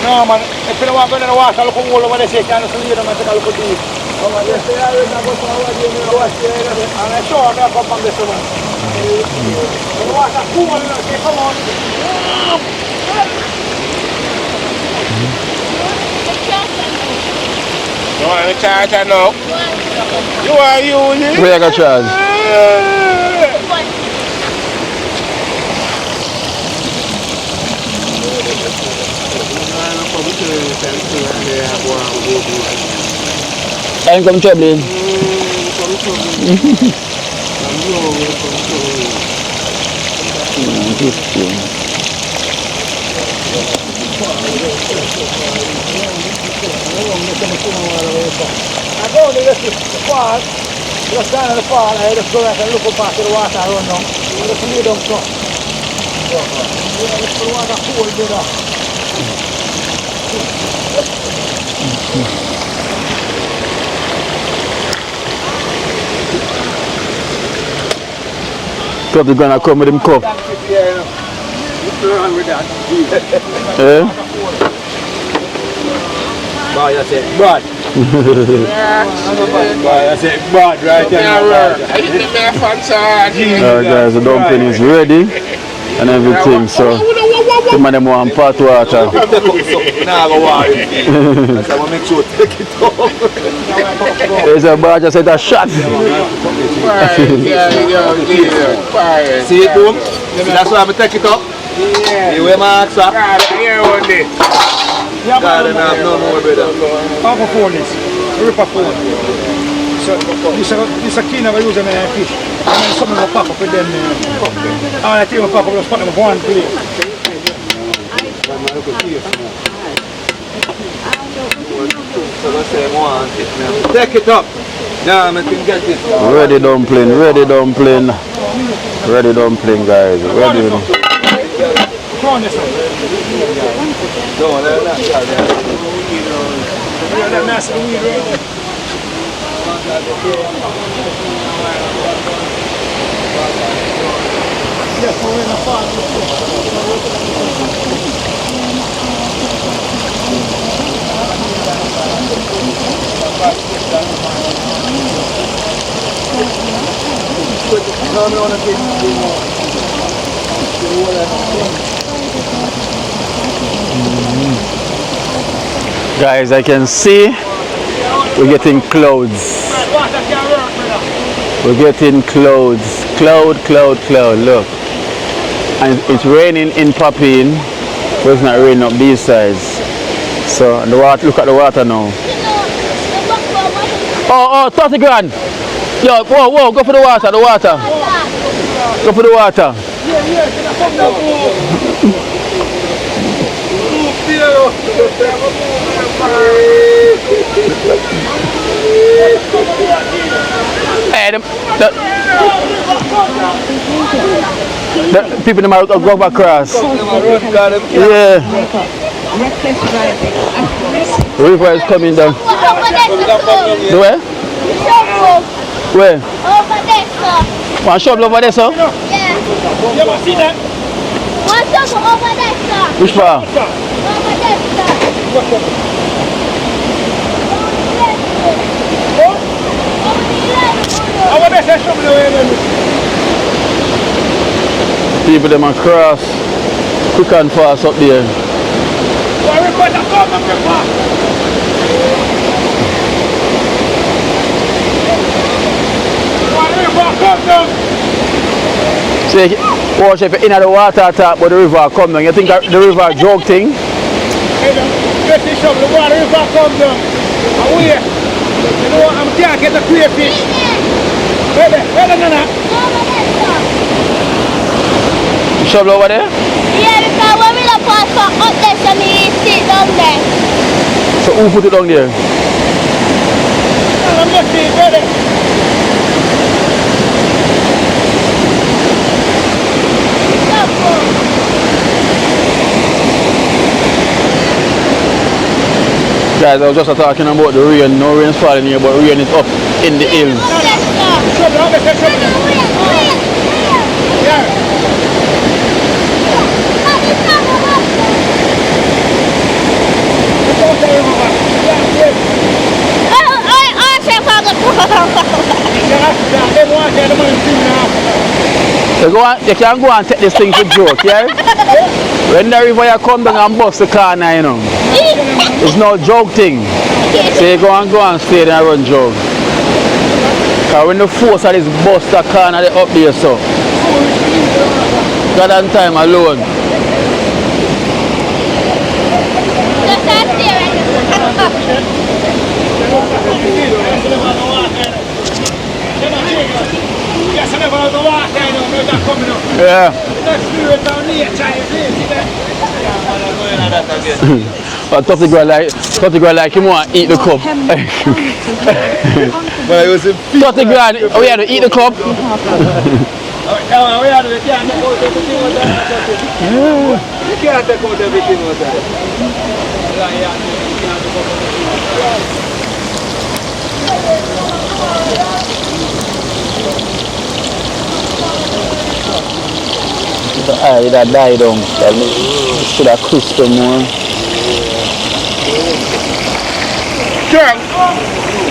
No, man. If you don't want to go to the water, look all over the sea. Can't see them. I take a look at you. Oh, man. They say, I don't go to the water. And I saw them come from this one. The water cool. Come on. You want to charge her now? You are using? Where you got charge? Time come traveling. I go to the park, just down at the park, I just go back and look back to the water, I don't know. Just leave them so. Just put the water cool a bit up. Probably gonna come with him cup. Yeah? Boy, I said bad. Boy, I said bad right there. Guys, the dumpling is ready and everything, so the man them want pot water. Nah, go water. I said, I make sure take it off. There's a bar just said a shot. See it, boom? That's why I take it up. Yeah. You wear my axe up? Here one day. God, and I have no more, brother. Half a phone is, rip a phone. So this a key never use them in fish. And then something will pop up with them. And I think will pop up, just put them up one plate. Take it up. Yeah, I can get this. Ready dumpling, ready dumpling. Ready dumpling, guys. Ready. Come on, this one. No, they're not. That massive weed right there. Yeah, we're in the farm. Guys, I can see we're getting clouds. We're getting clouds. Cloud, look. And it's raining in Papine, but it's not raining up these sides. So the water, look at the water now. Oh, 30 grand. Yo, whoa, go for the water, Go for the water. Hey, the people that go back across. Yeah. The river is coming down. Where? Where? Over there, sir. One shovel over there, sir? Yeah. You ever see that? One shovel over there, sir. Which part? Over there, sir. Over there, sir. Show me the way. People them across quick and fast up there. See, watch if you're in the water attack, but the river come down. You think the river joke thing? The water river come down. Away. You know what? I can't get the clear fish. Where Shovel over there? Yeah, because when we look pass up there, so we sit down there. So who put it down there? I'm not seeing better. Guys, I was just talking about the rain. No rain is falling here, but rain is up in the hills. You can go and take this thing for joke, yeah? When the river you come down and bust the corner, you know. It's no joke thing. So you go and stay there and run joke. Because when the force of this bust the corner, they up there so. God and time alone. Yeah. But 30 grand like you want to eat the cup. 30 grand, oh yeah, to eat the cup. That died down. Should have crisp more.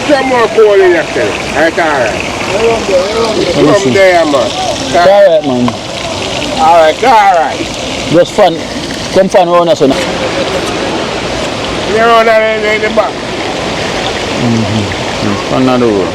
Some more coal in yourself. Alright. From there, man. Alright, man. Alright. Just fun. Come fun around us. You're on in the back. Fun not over.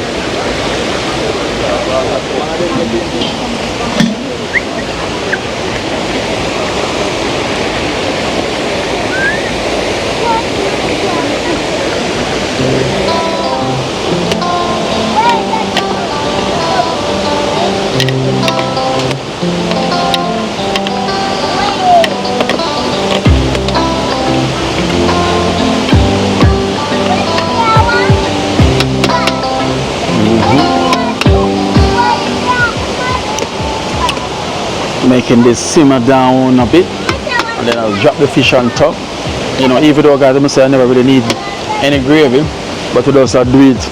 Making this simmer down a bit, and then I'll drop the fish on top. You know, even though guys, I must say I never really need any gravy, but we also do it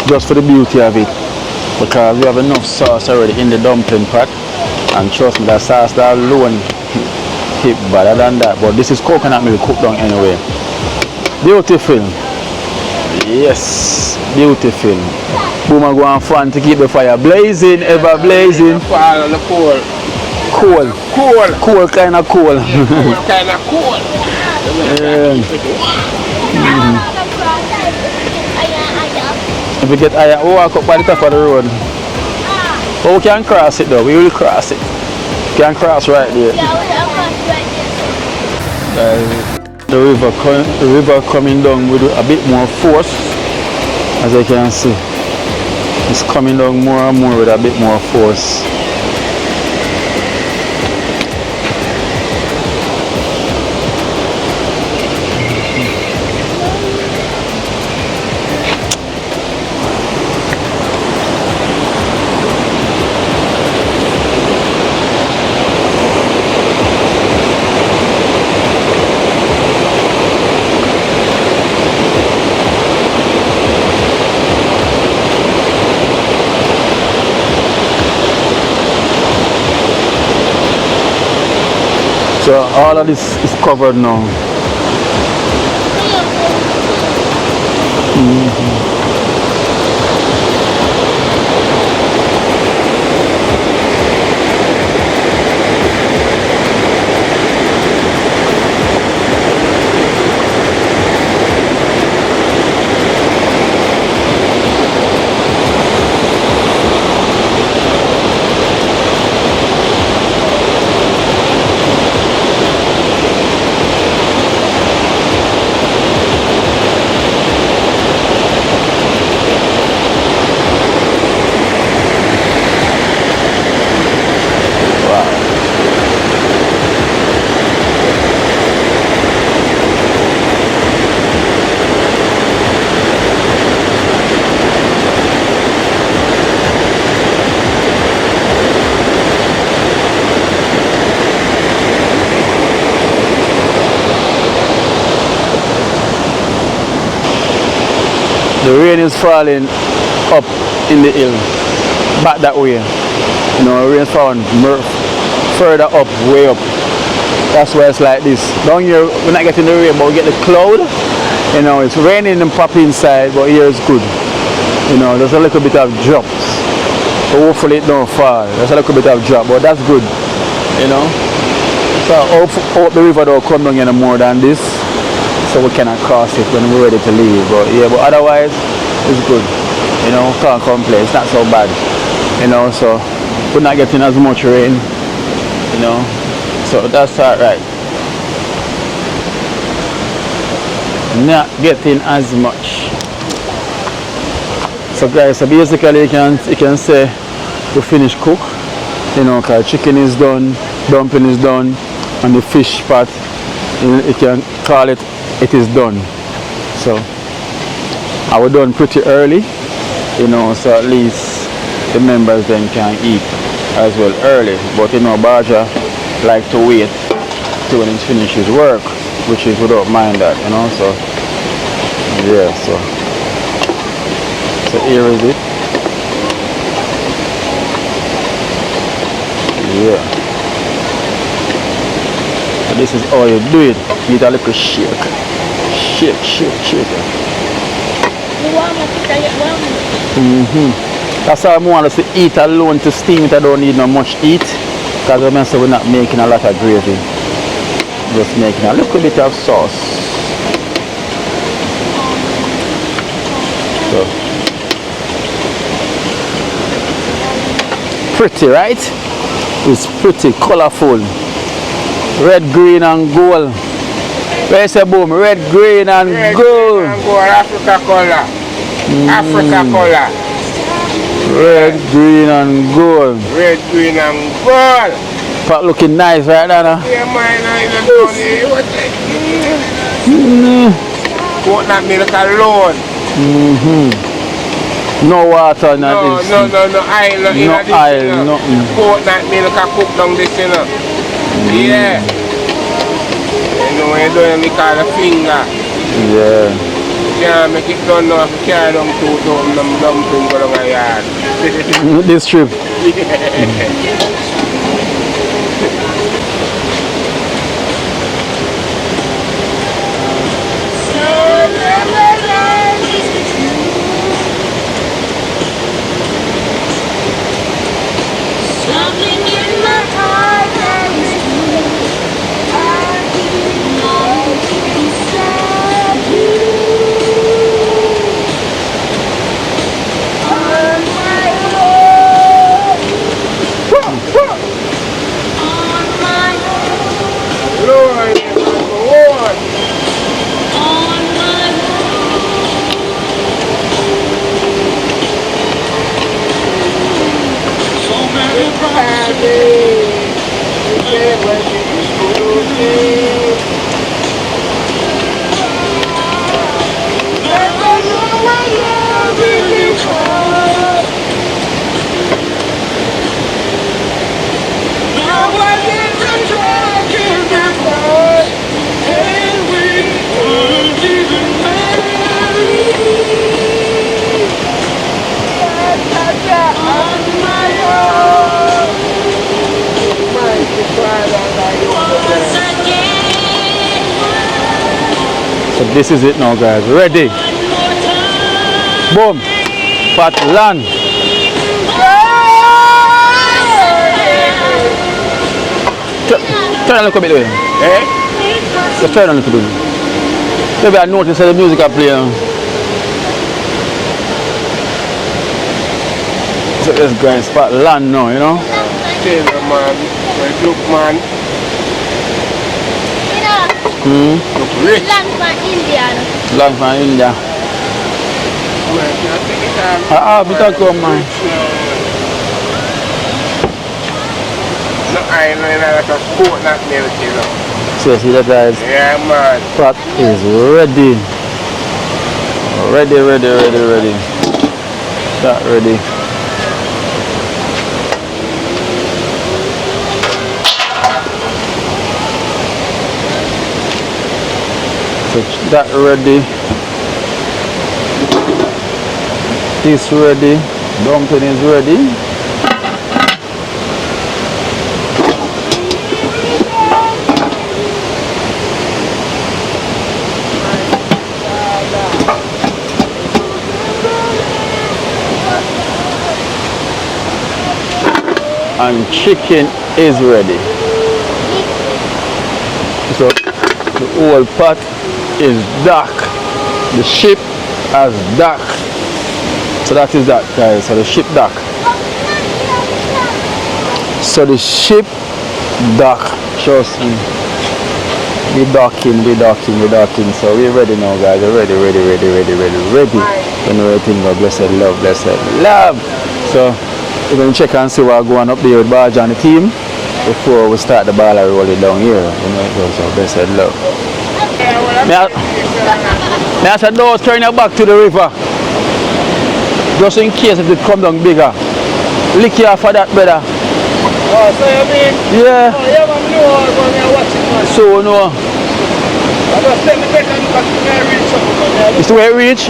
just for the beauty of it, because we have enough sauce already in the dumpling pot, and trust me, that sauce that alone hit better than that. But this is coconut milk cooked down anyway. Beautiful. Yes, beautiful. Woman go and fan to keep the fire blazing, ever blazing. Fall on the coal. Cool. Cool kind of cool. Kind of cool. If we get higher, we walk up by the top of the road. But we can cross it though, we will cross it. We can cross right there. The river coming down with a bit more force, as you can see. It's coming down more and more with a bit more force. So all of this is covered now. The rain is falling up in the hill, back that way. You know, rain is falling further up, way up. That's why it's like this. Down here, we're not getting the rain, but we get the cloud. You know, it's raining and pop inside, but here it's good. You know, there's a little bit of drops. So hopefully it don't fall. There's a little bit of drop, but that's good. You know. So I hope the river don't come down any more than this, so we cannot cross it when we're ready to leave. But yeah, but otherwise it's good. You know, can't complain. It's not so bad. You know, so we're not getting as much rain. You know, so that's alright. Not getting as much. So guys, so basically you can say we finished cook. You know, cause chicken is done, dumpling is done, and the fish pot, you can call it is done. So I was done pretty early, you know, so at least the members then can eat as well early. But you know, Baja like to wait till when he finishes work, which is without mind that, you know. So yeah, so here is it. Yeah. So this is how you do it. Give it a little shake. Shake. That's how I want us to eat alone, to steam it. I don't need no much eat, because we're not making a lot of gravy. Just making a little bit of sauce. So pretty, right? It's pretty colorful. Red, green and gold. Where's the boom? Red, green and gold. Red, green and gold, Africa color. Africa color. Red, green and gold. Red, green and gold. But looking nice right now. Yeah, man, I don't want milk alone. No water, no oil, nothing. Coconut milk I cook down this, you know. Yeah. You know, when you do it, we call a finger. Yeah. Yeah, make it done now, if you carry them them dumpling go down a yard. This trip. So this is it now, guys. Ready? Boom. Pat land. Turn a little bit away. Eh? Just turn a little bit. Maybe I noticed that the music I play. So this guy spot land now, you know? Taylor man, look man. Look rich. Land from India. Land from India. We talk about man. No, I know like a coconut milk, you know. So see that, guys? Yeah, man. Pot is ready. Ready. That ready. So that ready. This ready. Dumpling is ready. And chicken is ready. So the whole pot is dark. The ship has dark. So that is that, guys. So the ship dark. So the ship dark. Trust me. We docking. So we're ready now, guys. We're ready. You know everything about blessed love. So we're going to check and see what's going up there with Barge and the team before we start the ball rolling down here. You know, it goes so blessed love. Now I said, no, turn your back to the river. Just in case if it come down bigger. Lick you off of that, brother. Oh, so you mean? Yeah. Oh, yeah, man, no, I'm watching, man. So, no. I just tell me better look at the way reach up. It's the way it reach?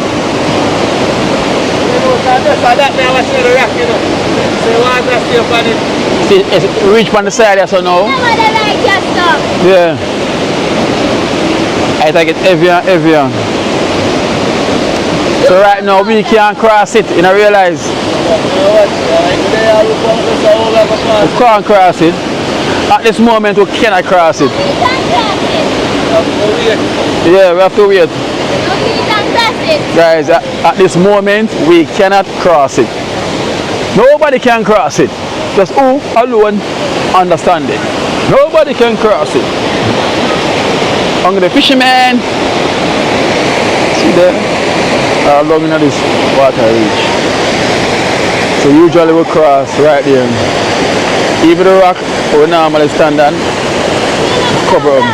That now I see the rack, you know. So you want to stay up on it. See, it's reach on the side there, so now. Yeah. I think it's heavier. So right now we can't cross it, you know, realize. We can't cross it. At this moment we cannot cross it. Yeah, we have to wait. Guys, at this moment we cannot cross it. Nobody can cross it. Just who alone understand it. Nobody can cross it. Only the fisherman. See there? How long in this water reach. So usually we cross right there. Even the rock we normally stand on, cover them.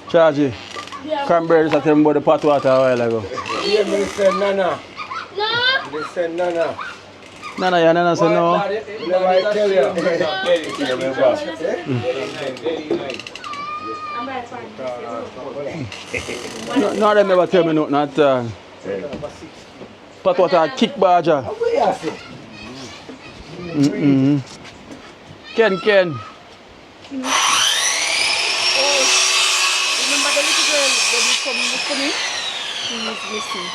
Chargy, Cranberry just tell me about the pot water a while ago. Yeah, me say Nana. No. Me say Nana. Nana say no. Never I tell you. No, them never tell me nothing at all. But what a kick badger. Ken. Remember the little girl that you come look for me? She is missing.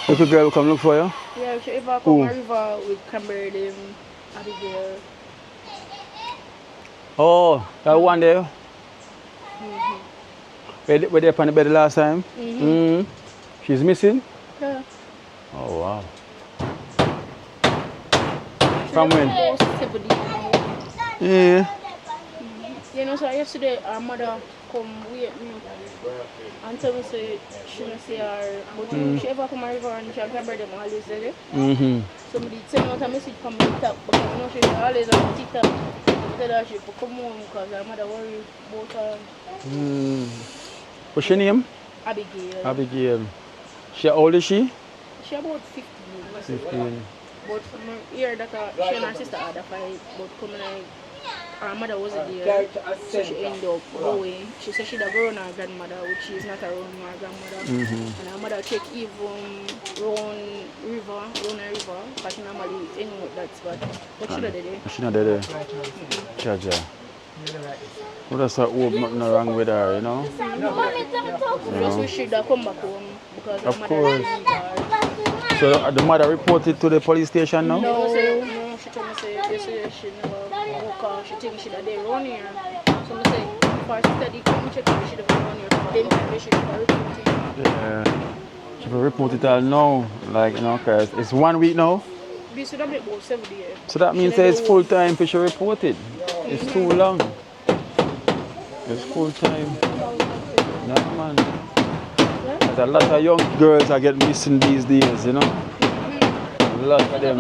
Little girl come look for you? Yeah, she ever come a river with Cranberry, them, Abigail. Oh, that one there? Were they up on the bed last time? She's missing? Yeah. Oh, wow. From when? Yeah. You know, so yesterday our mother come wake me and tell me say she don't see her, but she ever come a river and she can bring them always there. Somebody send out a message from TikTok because you know she always on TikTok. Tell her she could come home because her mother worry about her. What's your name? Abigail. Abigail. How old is she? She about 15. 15. But from here that she and her sister had a fight, but coming like her mother wasn't there, so she ended up going. She said she'd have grown her grandmother, which is not around her grandmother. And her mother checked even round a river, because she normally hang out that spot. But she's not there. She's not there. Chaja. Well, that's what nothing wrong with her, you know? Just wish she'd have come back home because her mother course. didn't her. So the mother reported to the police station now? No, she told me say yesterday she never woke up. She think she'd have been around here. So I say, for study, come check if she'd have been around here. Then maybe she should have reported. Yeah. She will report it all now, like, you know, because it's 1 week now. This would have been about 7 days. So that means that it's full time for she report it. It's too long. It's full time. No, man. There's a lot of young girls that get missing these days, you know. A lot of them.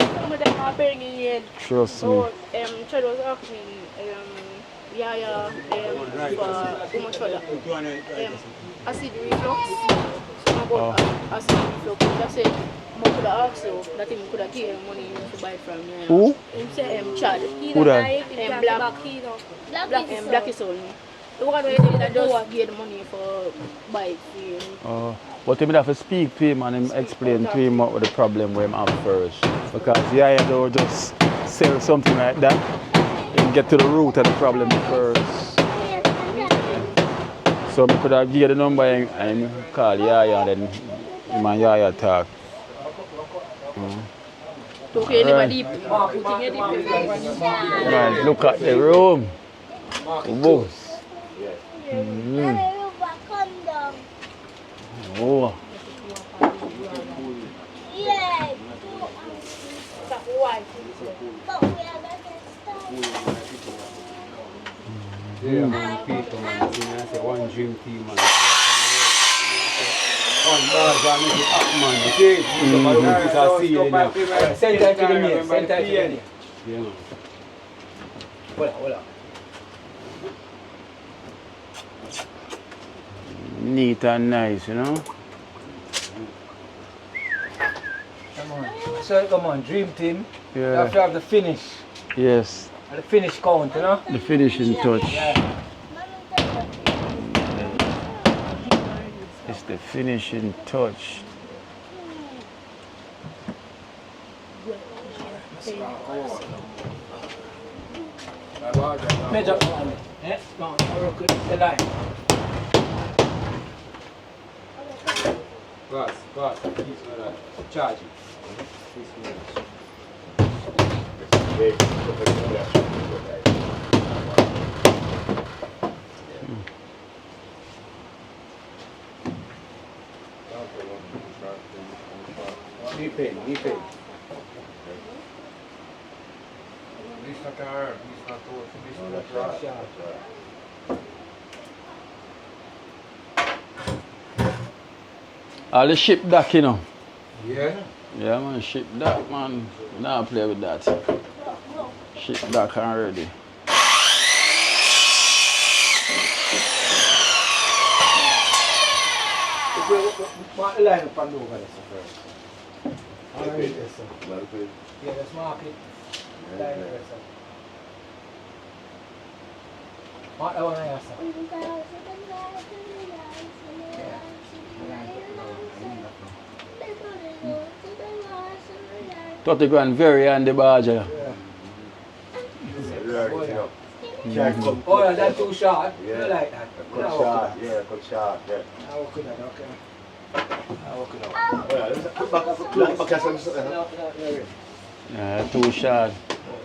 Trust me. So, Chad was asking, Yaya, for how much for that? Acid reflux. About acid reflux. That's it. I could have asked you that he could have given money to buy from you. Who? He said, Chad. Who that? Black is only. The one where they just give the money for bike for you. But he have to speak to him and him explain to him what the problem with him have first. Because yeah, don't just sell something like that and get to the root of the problem first. So I could have give the number and call Yaya and then him and Yaya talk. Right. Right, look at the room. Whoa. Oh. One dream team, man. One bar, man, make it up, man. Okay? Send time to the mail. Send time to the mail. Yeah, man. Hola. Neat and nice, you know. Come on, dream team. Yeah. You have to have the finish. Yes. The finish count, you know? The finishing touch. Yeah. It's the finishing touch. Major. Yeah, no, the line. Pass, please, charge it. Knee pain. All the ship dock, you know. Yeah? Yeah, man, ship dock, man. Now play with that. Ship dock already. Mark the line up and over this first. Yeah, let's mark it. Line over, sir. What I want to ask? 30 grand very on the barger. Oh, yeah, that's too short. Yeah. You like that? Cut short, yeah, cut short, yeah. I work it out, okay. I work it out. Yeah, too short.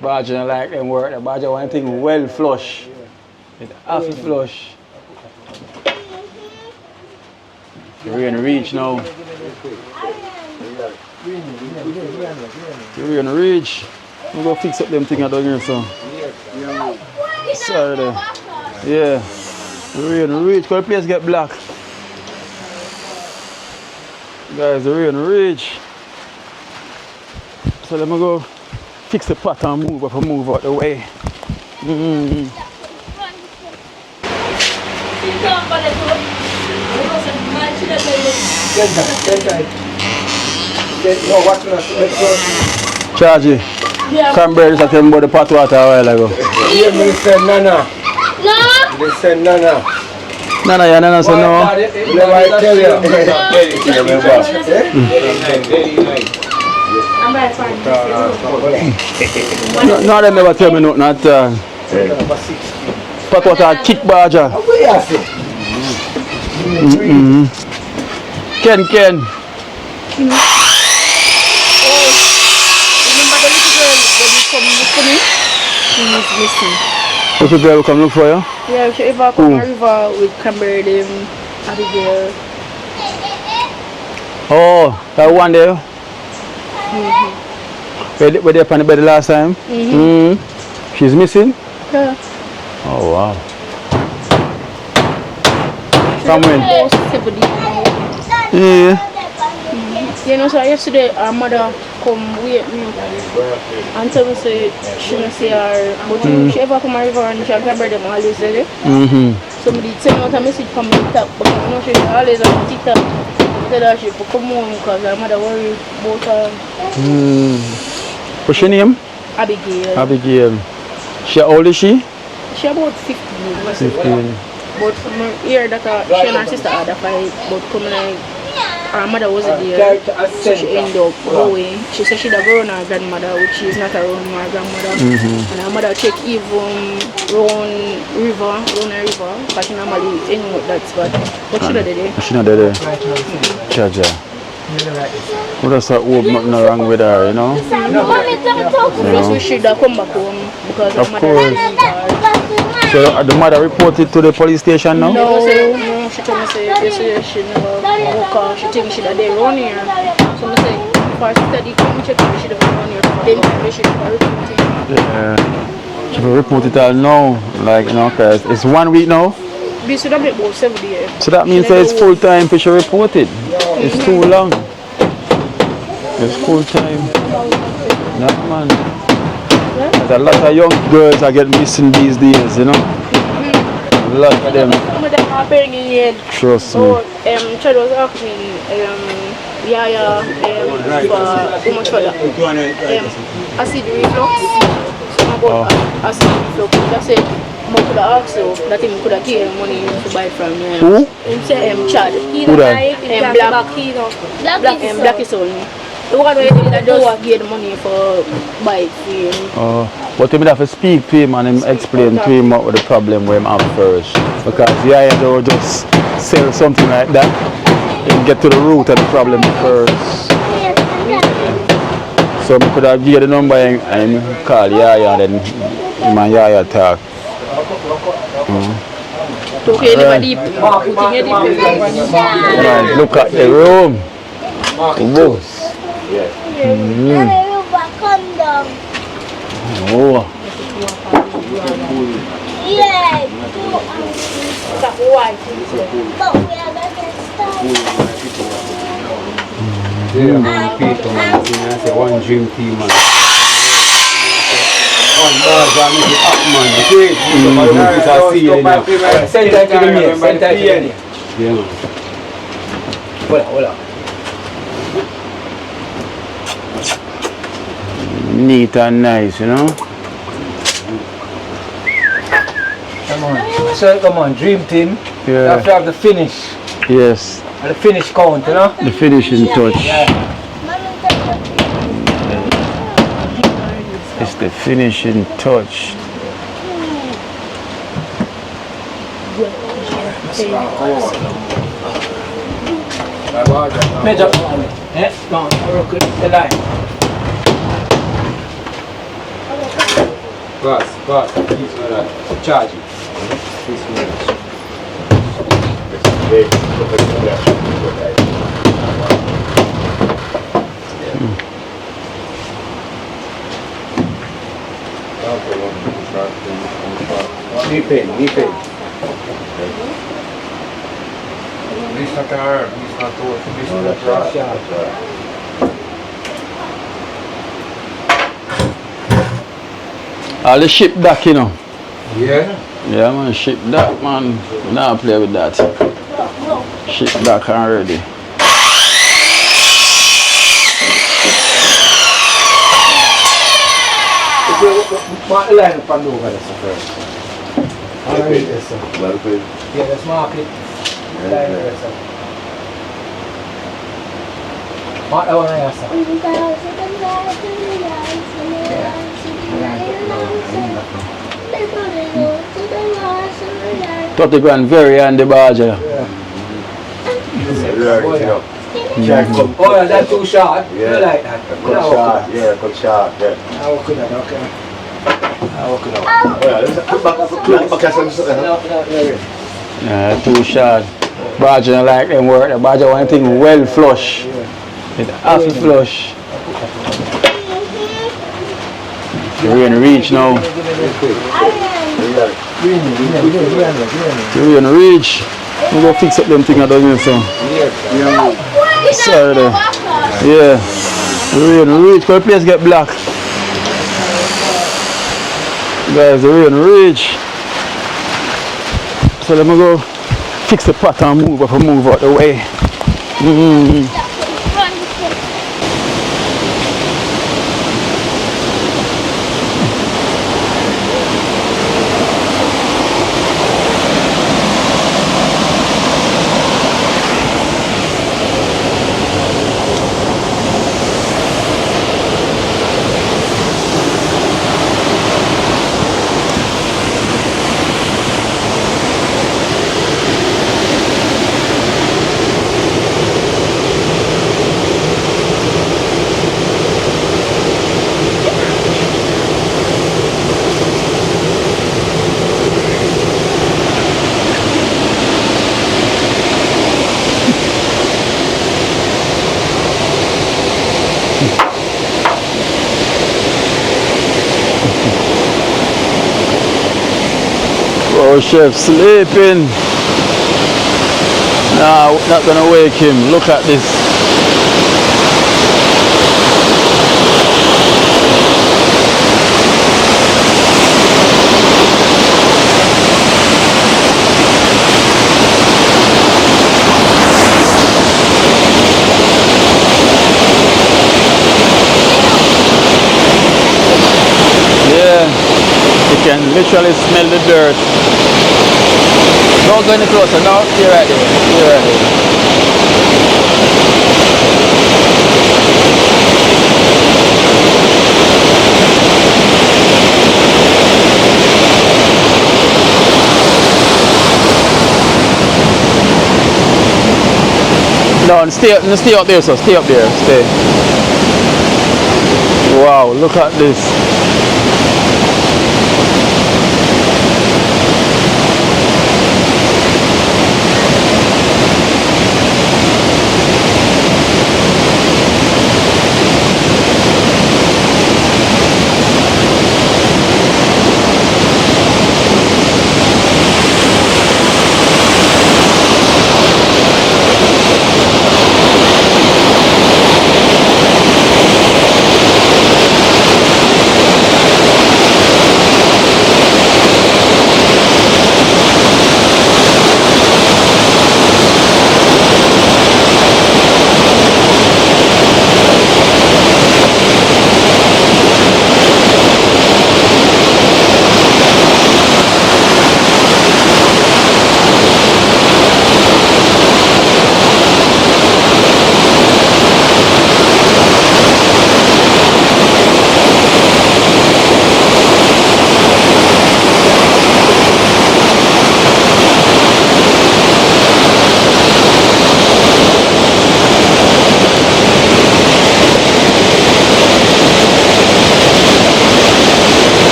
Barger don't like them work. The barger want thing well flush. It half flush. The rain reach now. The rain reach. I'm gonna fix up them things down here, so. Sorry there. Yeah. The rain reach, because the place get black. Guys, the rain reach. So let me go fix the pot and move up and move out the way. Charge it. Cranberry just tell me about the pot water a while ago. Yeah, me say Nana. No. Me say Nana. Nana, yeah, Nana say no. Let me tell you. I'm very fine. No, they never tell me nothing at all. Pot water kick barger. Ken. Remember the little girl when you come look for me? She's missing. Little girl will come look for you? Yeah, she ever come a river with Cranberry, them, Abigail. Oh, that one there? Were they up on the bed last time? She's missing? Yeah. Oh, wow. From when? Yeah. You know, so yesterday our mother come wait me and tell me say she not see her, but she ever come a river and she remember them always there. Somebody send out a message from me TikTok, but I know she always on TikTok. Tell her she come home because her mother worry about her. What's your name? Abigail. Abigail. How old is she? She about 15. 15. But from her ear that she and her sister had a fight, but come like her mother wasn't there, so she ended up going. She said she'd go around her grandmother, which is not around her grandmother. And her mother check even round a river, because she normally end with that spot. But she's not there. She's not there. Chaja. Well, that's what nothing wrong with her, you know? Just wish she'd come back home because her mother course. So the mother reported to the police station now? No, she told me say yesterday she never woke up. She thinks she's there around here. So I say, for study, come check if she's around here. Then maybe she never report it. Yeah. She will report it all now. Like, you know, cause it's 1 week now. This should have been about 7 days. So that means that it's full time for she report it. It's too long. It's full time. No, man. There's a lot of young girls that get missing these days, you know. A lot of them. Trust me. So, Chad was asking, Yaya, for how much for that? Acid reflux. So about acid reflux. That's it. I could have asked you that he could have given money to buy from you. Who? Him say Chad. Who that? Black is only. The one where they just get money for bike for him. But we have to speak to him and him explain to him what the problem with him have first. Because yeah, don't just sell something like that. And get to the root of the problem first. So we could have given the number and call Yaya and then him and Yaya talk. Okay, right. Deep. Right, look at the room. Whoa. Oh. One dream team, man. One bars, I make it up, man. Send that to the mail. Send that to the mail. Yeah, man. Hola. Neat and nice, you know. man. So come on, dream team. Yeah. You have to have the finish. Yes. And the finish count, you know? The finishing touch. Yeah. It's the finishing touch. Measure for me. Eh? Go on, work with the line. Boss, please do that. Charge it. Knee pain. Please not arm, please not toe, please not cross. All the ship back, you know. Yeah? Yeah, man, ship back, man. Now play with that. Ship back already. Mark the line up and over this first. Alright, yes, sir. Well played. Yeah, let's mark it. Line there, sir. Mark that one here, sir. Yeah. 30 grand very on the barger. Oh, yeah, that's too short. Yeah. You like that? Cut short, yeah. I work with that, okay. I work with that. Yeah, too short. Barger don't like them work. The barger want thing well flush. It half flush. You're in reach now. You're in reach. I'm gonna fix up them things I don't so. Sorry there. Yeah. You're in reach. Because the place get black. Guys, you're in reach. So let me go fix the pot and move up and move out the way. Oh, chef sleeping. Nah, not gonna wake him. Look at this. You can literally smell the dirt. Don't go any closer now. You're right there. You're right there. No, stay up there, so stay up there. Stay. Wow, look at this.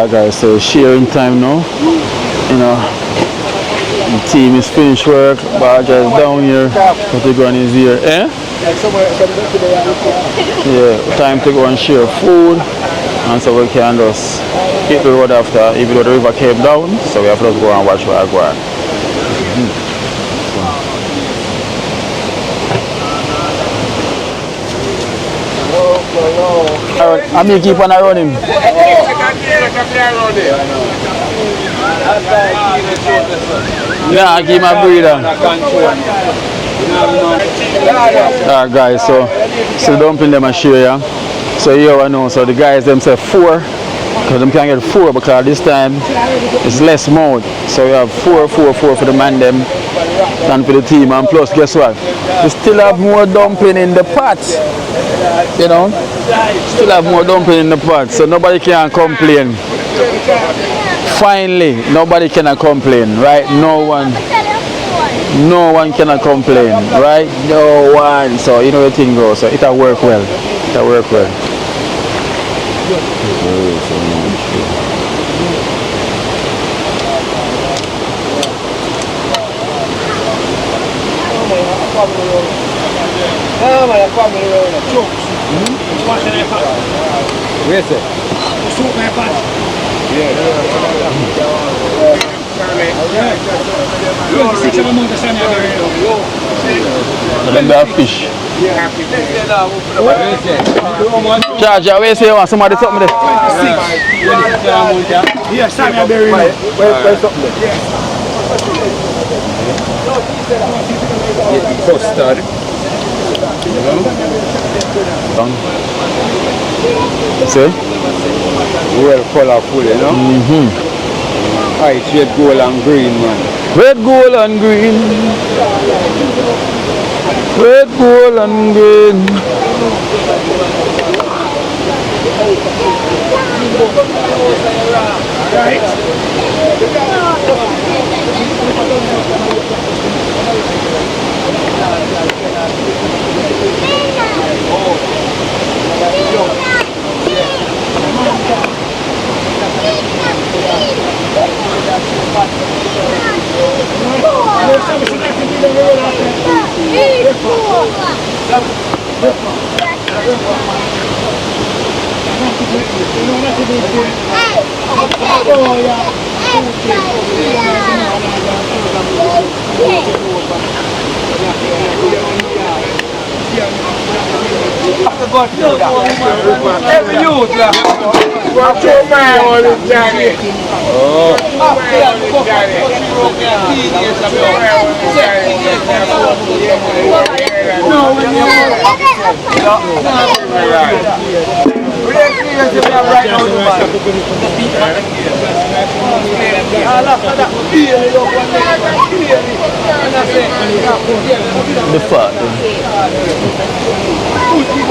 Yeah, guys, so sharing time now. You know, the team is finished work. Baja is down here. Category is here. Eh? Yeah, time to go and share food. And so we can just hit the road after, even though the river came down. So we have to just go and watch where I go on. I mean, keep on running. Yeah, I keep my breather. Alright, guys, so the dumpling them are share, yeah. So here I know, so the guys them say 4, because them can get 4 because this time it's less mode. So we have 4 for the man them than for the team, and plus guess what? We still have more dumpling in the pot. You know? Still have more dumpling in the pot, so nobody can complain. Finally, nobody can complain, right? No one cannot complain, right? No one. So you know the thing goes. So it'll work well. It'll work well. Where's it? Then they have fish. Charge, where say you want somebody something there? Yeah, Sammy Berry. Where's something there? Custard. See? Well colorful, you know? It's red, gold and green, man. Red, gold and green. Red, gold and green. Every youth, watch your man on the Johnny. The fat.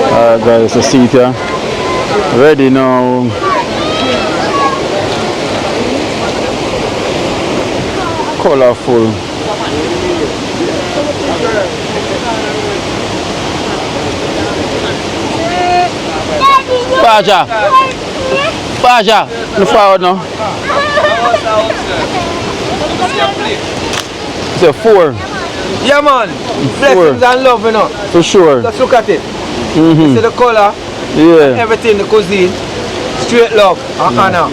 Alright guys, so see it here. Ready now. Colorful. Baja, look forward now. It's a 4. Yeah, man. Blessings and love, you know. For sure. Let's look at it. You see the color, everything, the cuisine, straight love and honor.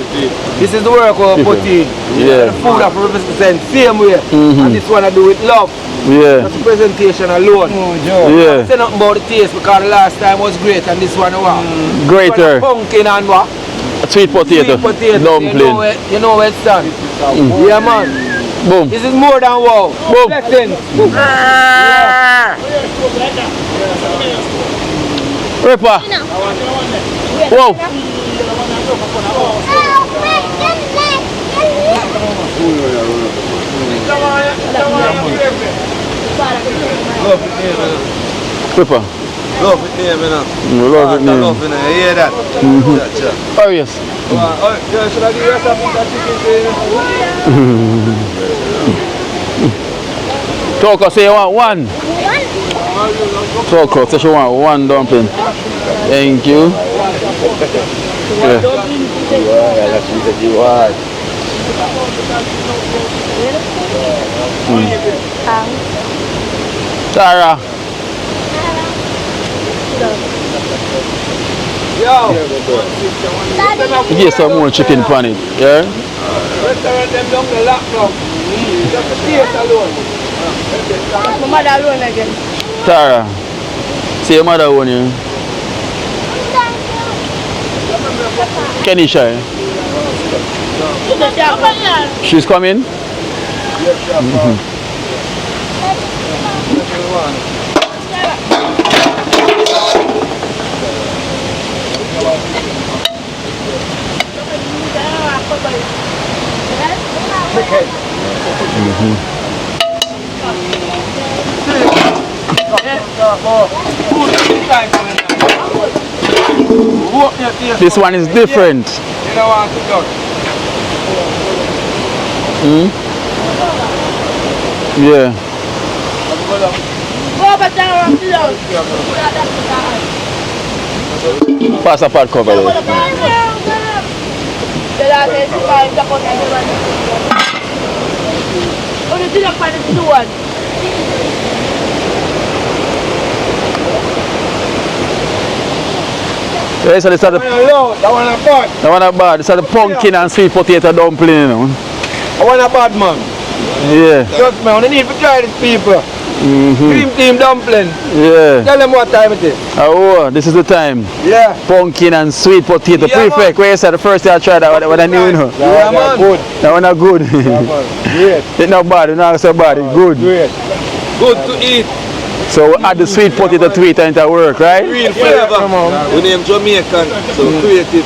This is the work we put in. Yeah. The food that represents same way. And this one I do with love. Yeah. That's the presentation alone. Yeah. Say nothing about the taste because the last time was great and this one was greater. Pumpkin and what? Sweet potato. Sweet potato. Dumpling. You know where it's done. Yeah, man. Boom. This is more than wow. Boom. Blessings. Yeah. Ripper. Whoa. Ripper. Love it name, you know. Love it name. Love it name. You hear that? Oh yes. Should I give you something that chicken? Toko say you want 1. Toko say she want 1 dumpling. Thank you. Yeah. Tara. Get some more chicken on it, yeah? Restaurant them down the lock now. Just the taste alone. My mother alone again. Tara. See your mother on you. Kenisha. She's coming? This one is different. You don't want to go. Yeah. Pass a part cover. Yeah, so this is the That one a bad. that one not bad. This is the pumpkin and sweet potato dumpling, you know. That one a bad, man. Yeah. Just man, we need to try these people. Dream team dumpling. Yeah. Tell them what time it is. Oh, this is the time. Yeah. Pumpkin and sweet potato. Yeah, Perfect. Where you said the first day I tried that, what I knew, you know. Yeah, man. Good. That one not good. Great. It's not bad. It's not so bad. It's good. Great. Good to eat. So we add the sweet potato to it and it work, right? Real flavor. We name Jamaican, so creative.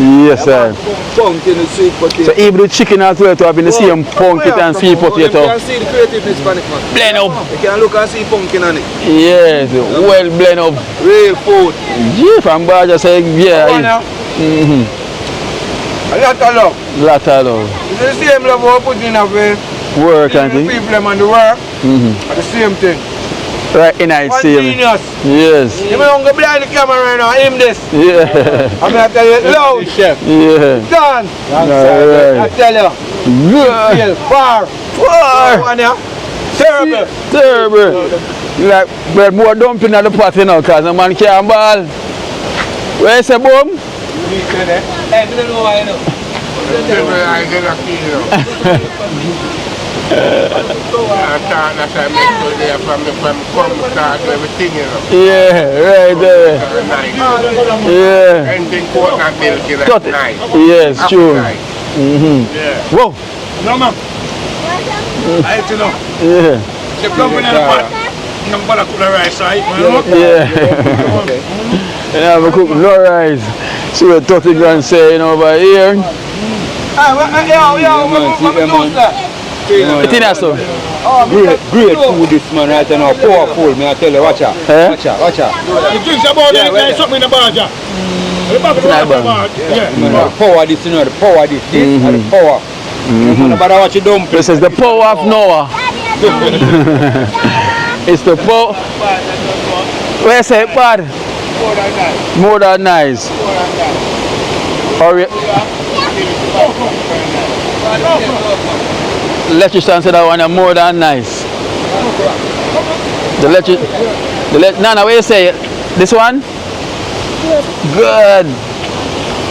Yes, sir. Pumpkin and sweet potato. So even the chicken as well to have in the same pumpkin and sweet You potato. can see the creativeness on it, man. Blend up. You can look and see pumpkin on it. Yes, well blend up. Real food. Yeah, from Baja say, yeah. A lot of love. Lot of love. It's the same love we put in a way. Work and The thing. people them on the work. Are the same thing. Right in I One see. genius. Yes. You don't go behind the camera right now, him this. Yeah. I'm going to tell you, loud. Chef. Yeah. Done. Alright. I tell you. Good. Feel far. Far. One here. Terrible. Terrible. Like, but more dumpling at the pot, you know, because the man can't ball. Where is the boom? Hey, I don't know why, you know. Yeah, right there. Yeah. Cut it. Yes, true. Whoa. No, man. I don't know. Yeah. The company I'm going to put the rice right, Yeah. Yeah, we cook no rice. See what 30 grand saying over here. Yo, It is so. Great food this man right now, powerful, me I tell you, watch out. Eh? Watch out, watch out. you think about it, there's something in the bar, yeah. The back of the bar, yeah. You know, the power this, you know, the power this and the power. You know, nobody watch you dumpling. This is the power of Noah. It's the power. Where say it bad? More than nice. Or electrician said that one is more than nice. Nana, where you say it? This one? Good.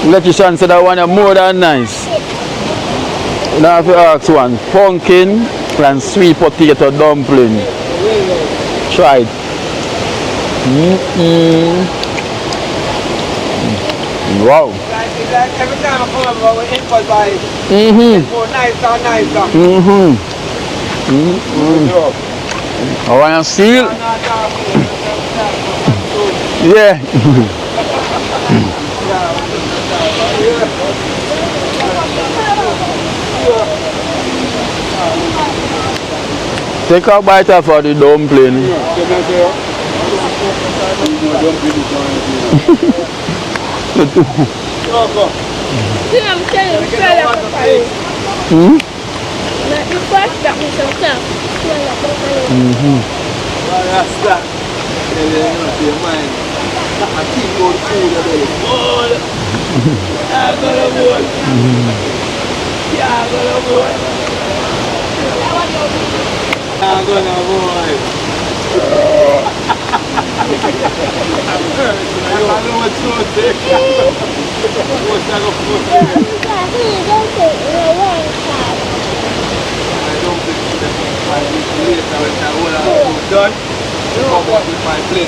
Electrician said that one is more than nice. Now if you ask one, pumpkin and sweet potato dumpling. Try it. Wow. Like every time I come over, we impulse buy it. It's more nicer. I want to seal. Yeah. Take a bite of the dumpling. think about food today. Done. Come up with my plate.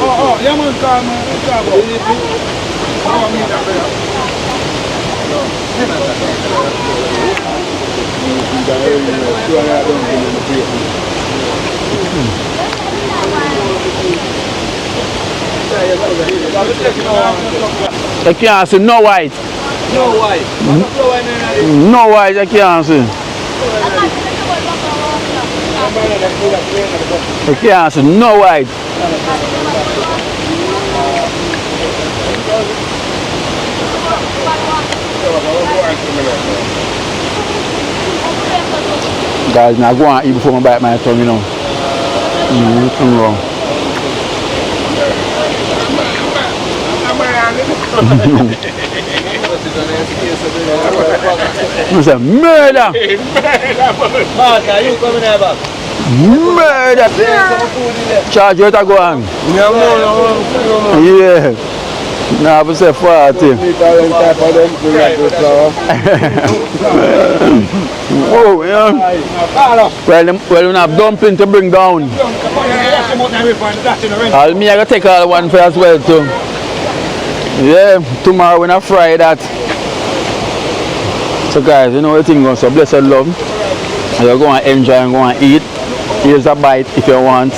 Oh, yeah, man, come I can't see no white. No white. No white, I can't see. I can't see no white. Guys, now go and eat before I bite my tongue, you know. Nothing wrong. It's a murder! Murder! Charge you to go on? Yeah. Nah, I say 40. Oh, yeah. Well, you have dumpling to bring down. I'll me I gotta take all one for as well too. Yeah, tomorrow when I fry that. So guys, you know the thing goes, so blessed love. And you're going to enjoy and go and eat. Here's a bite if you want.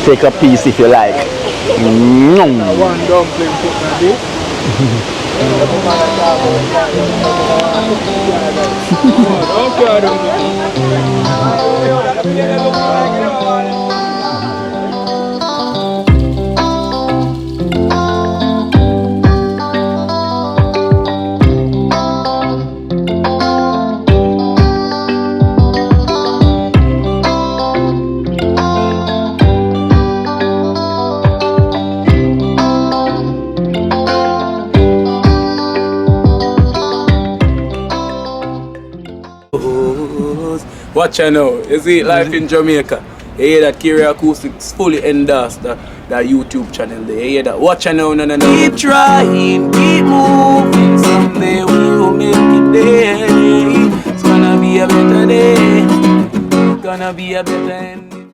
Take a piece if you like. one dumpling put in this. Watch out now. You see life in Jamaica. You hear that Kerry Acoustics fully endorsed that YouTube channel there. You hear that? Watch out now, no. Keep trying, keep moving.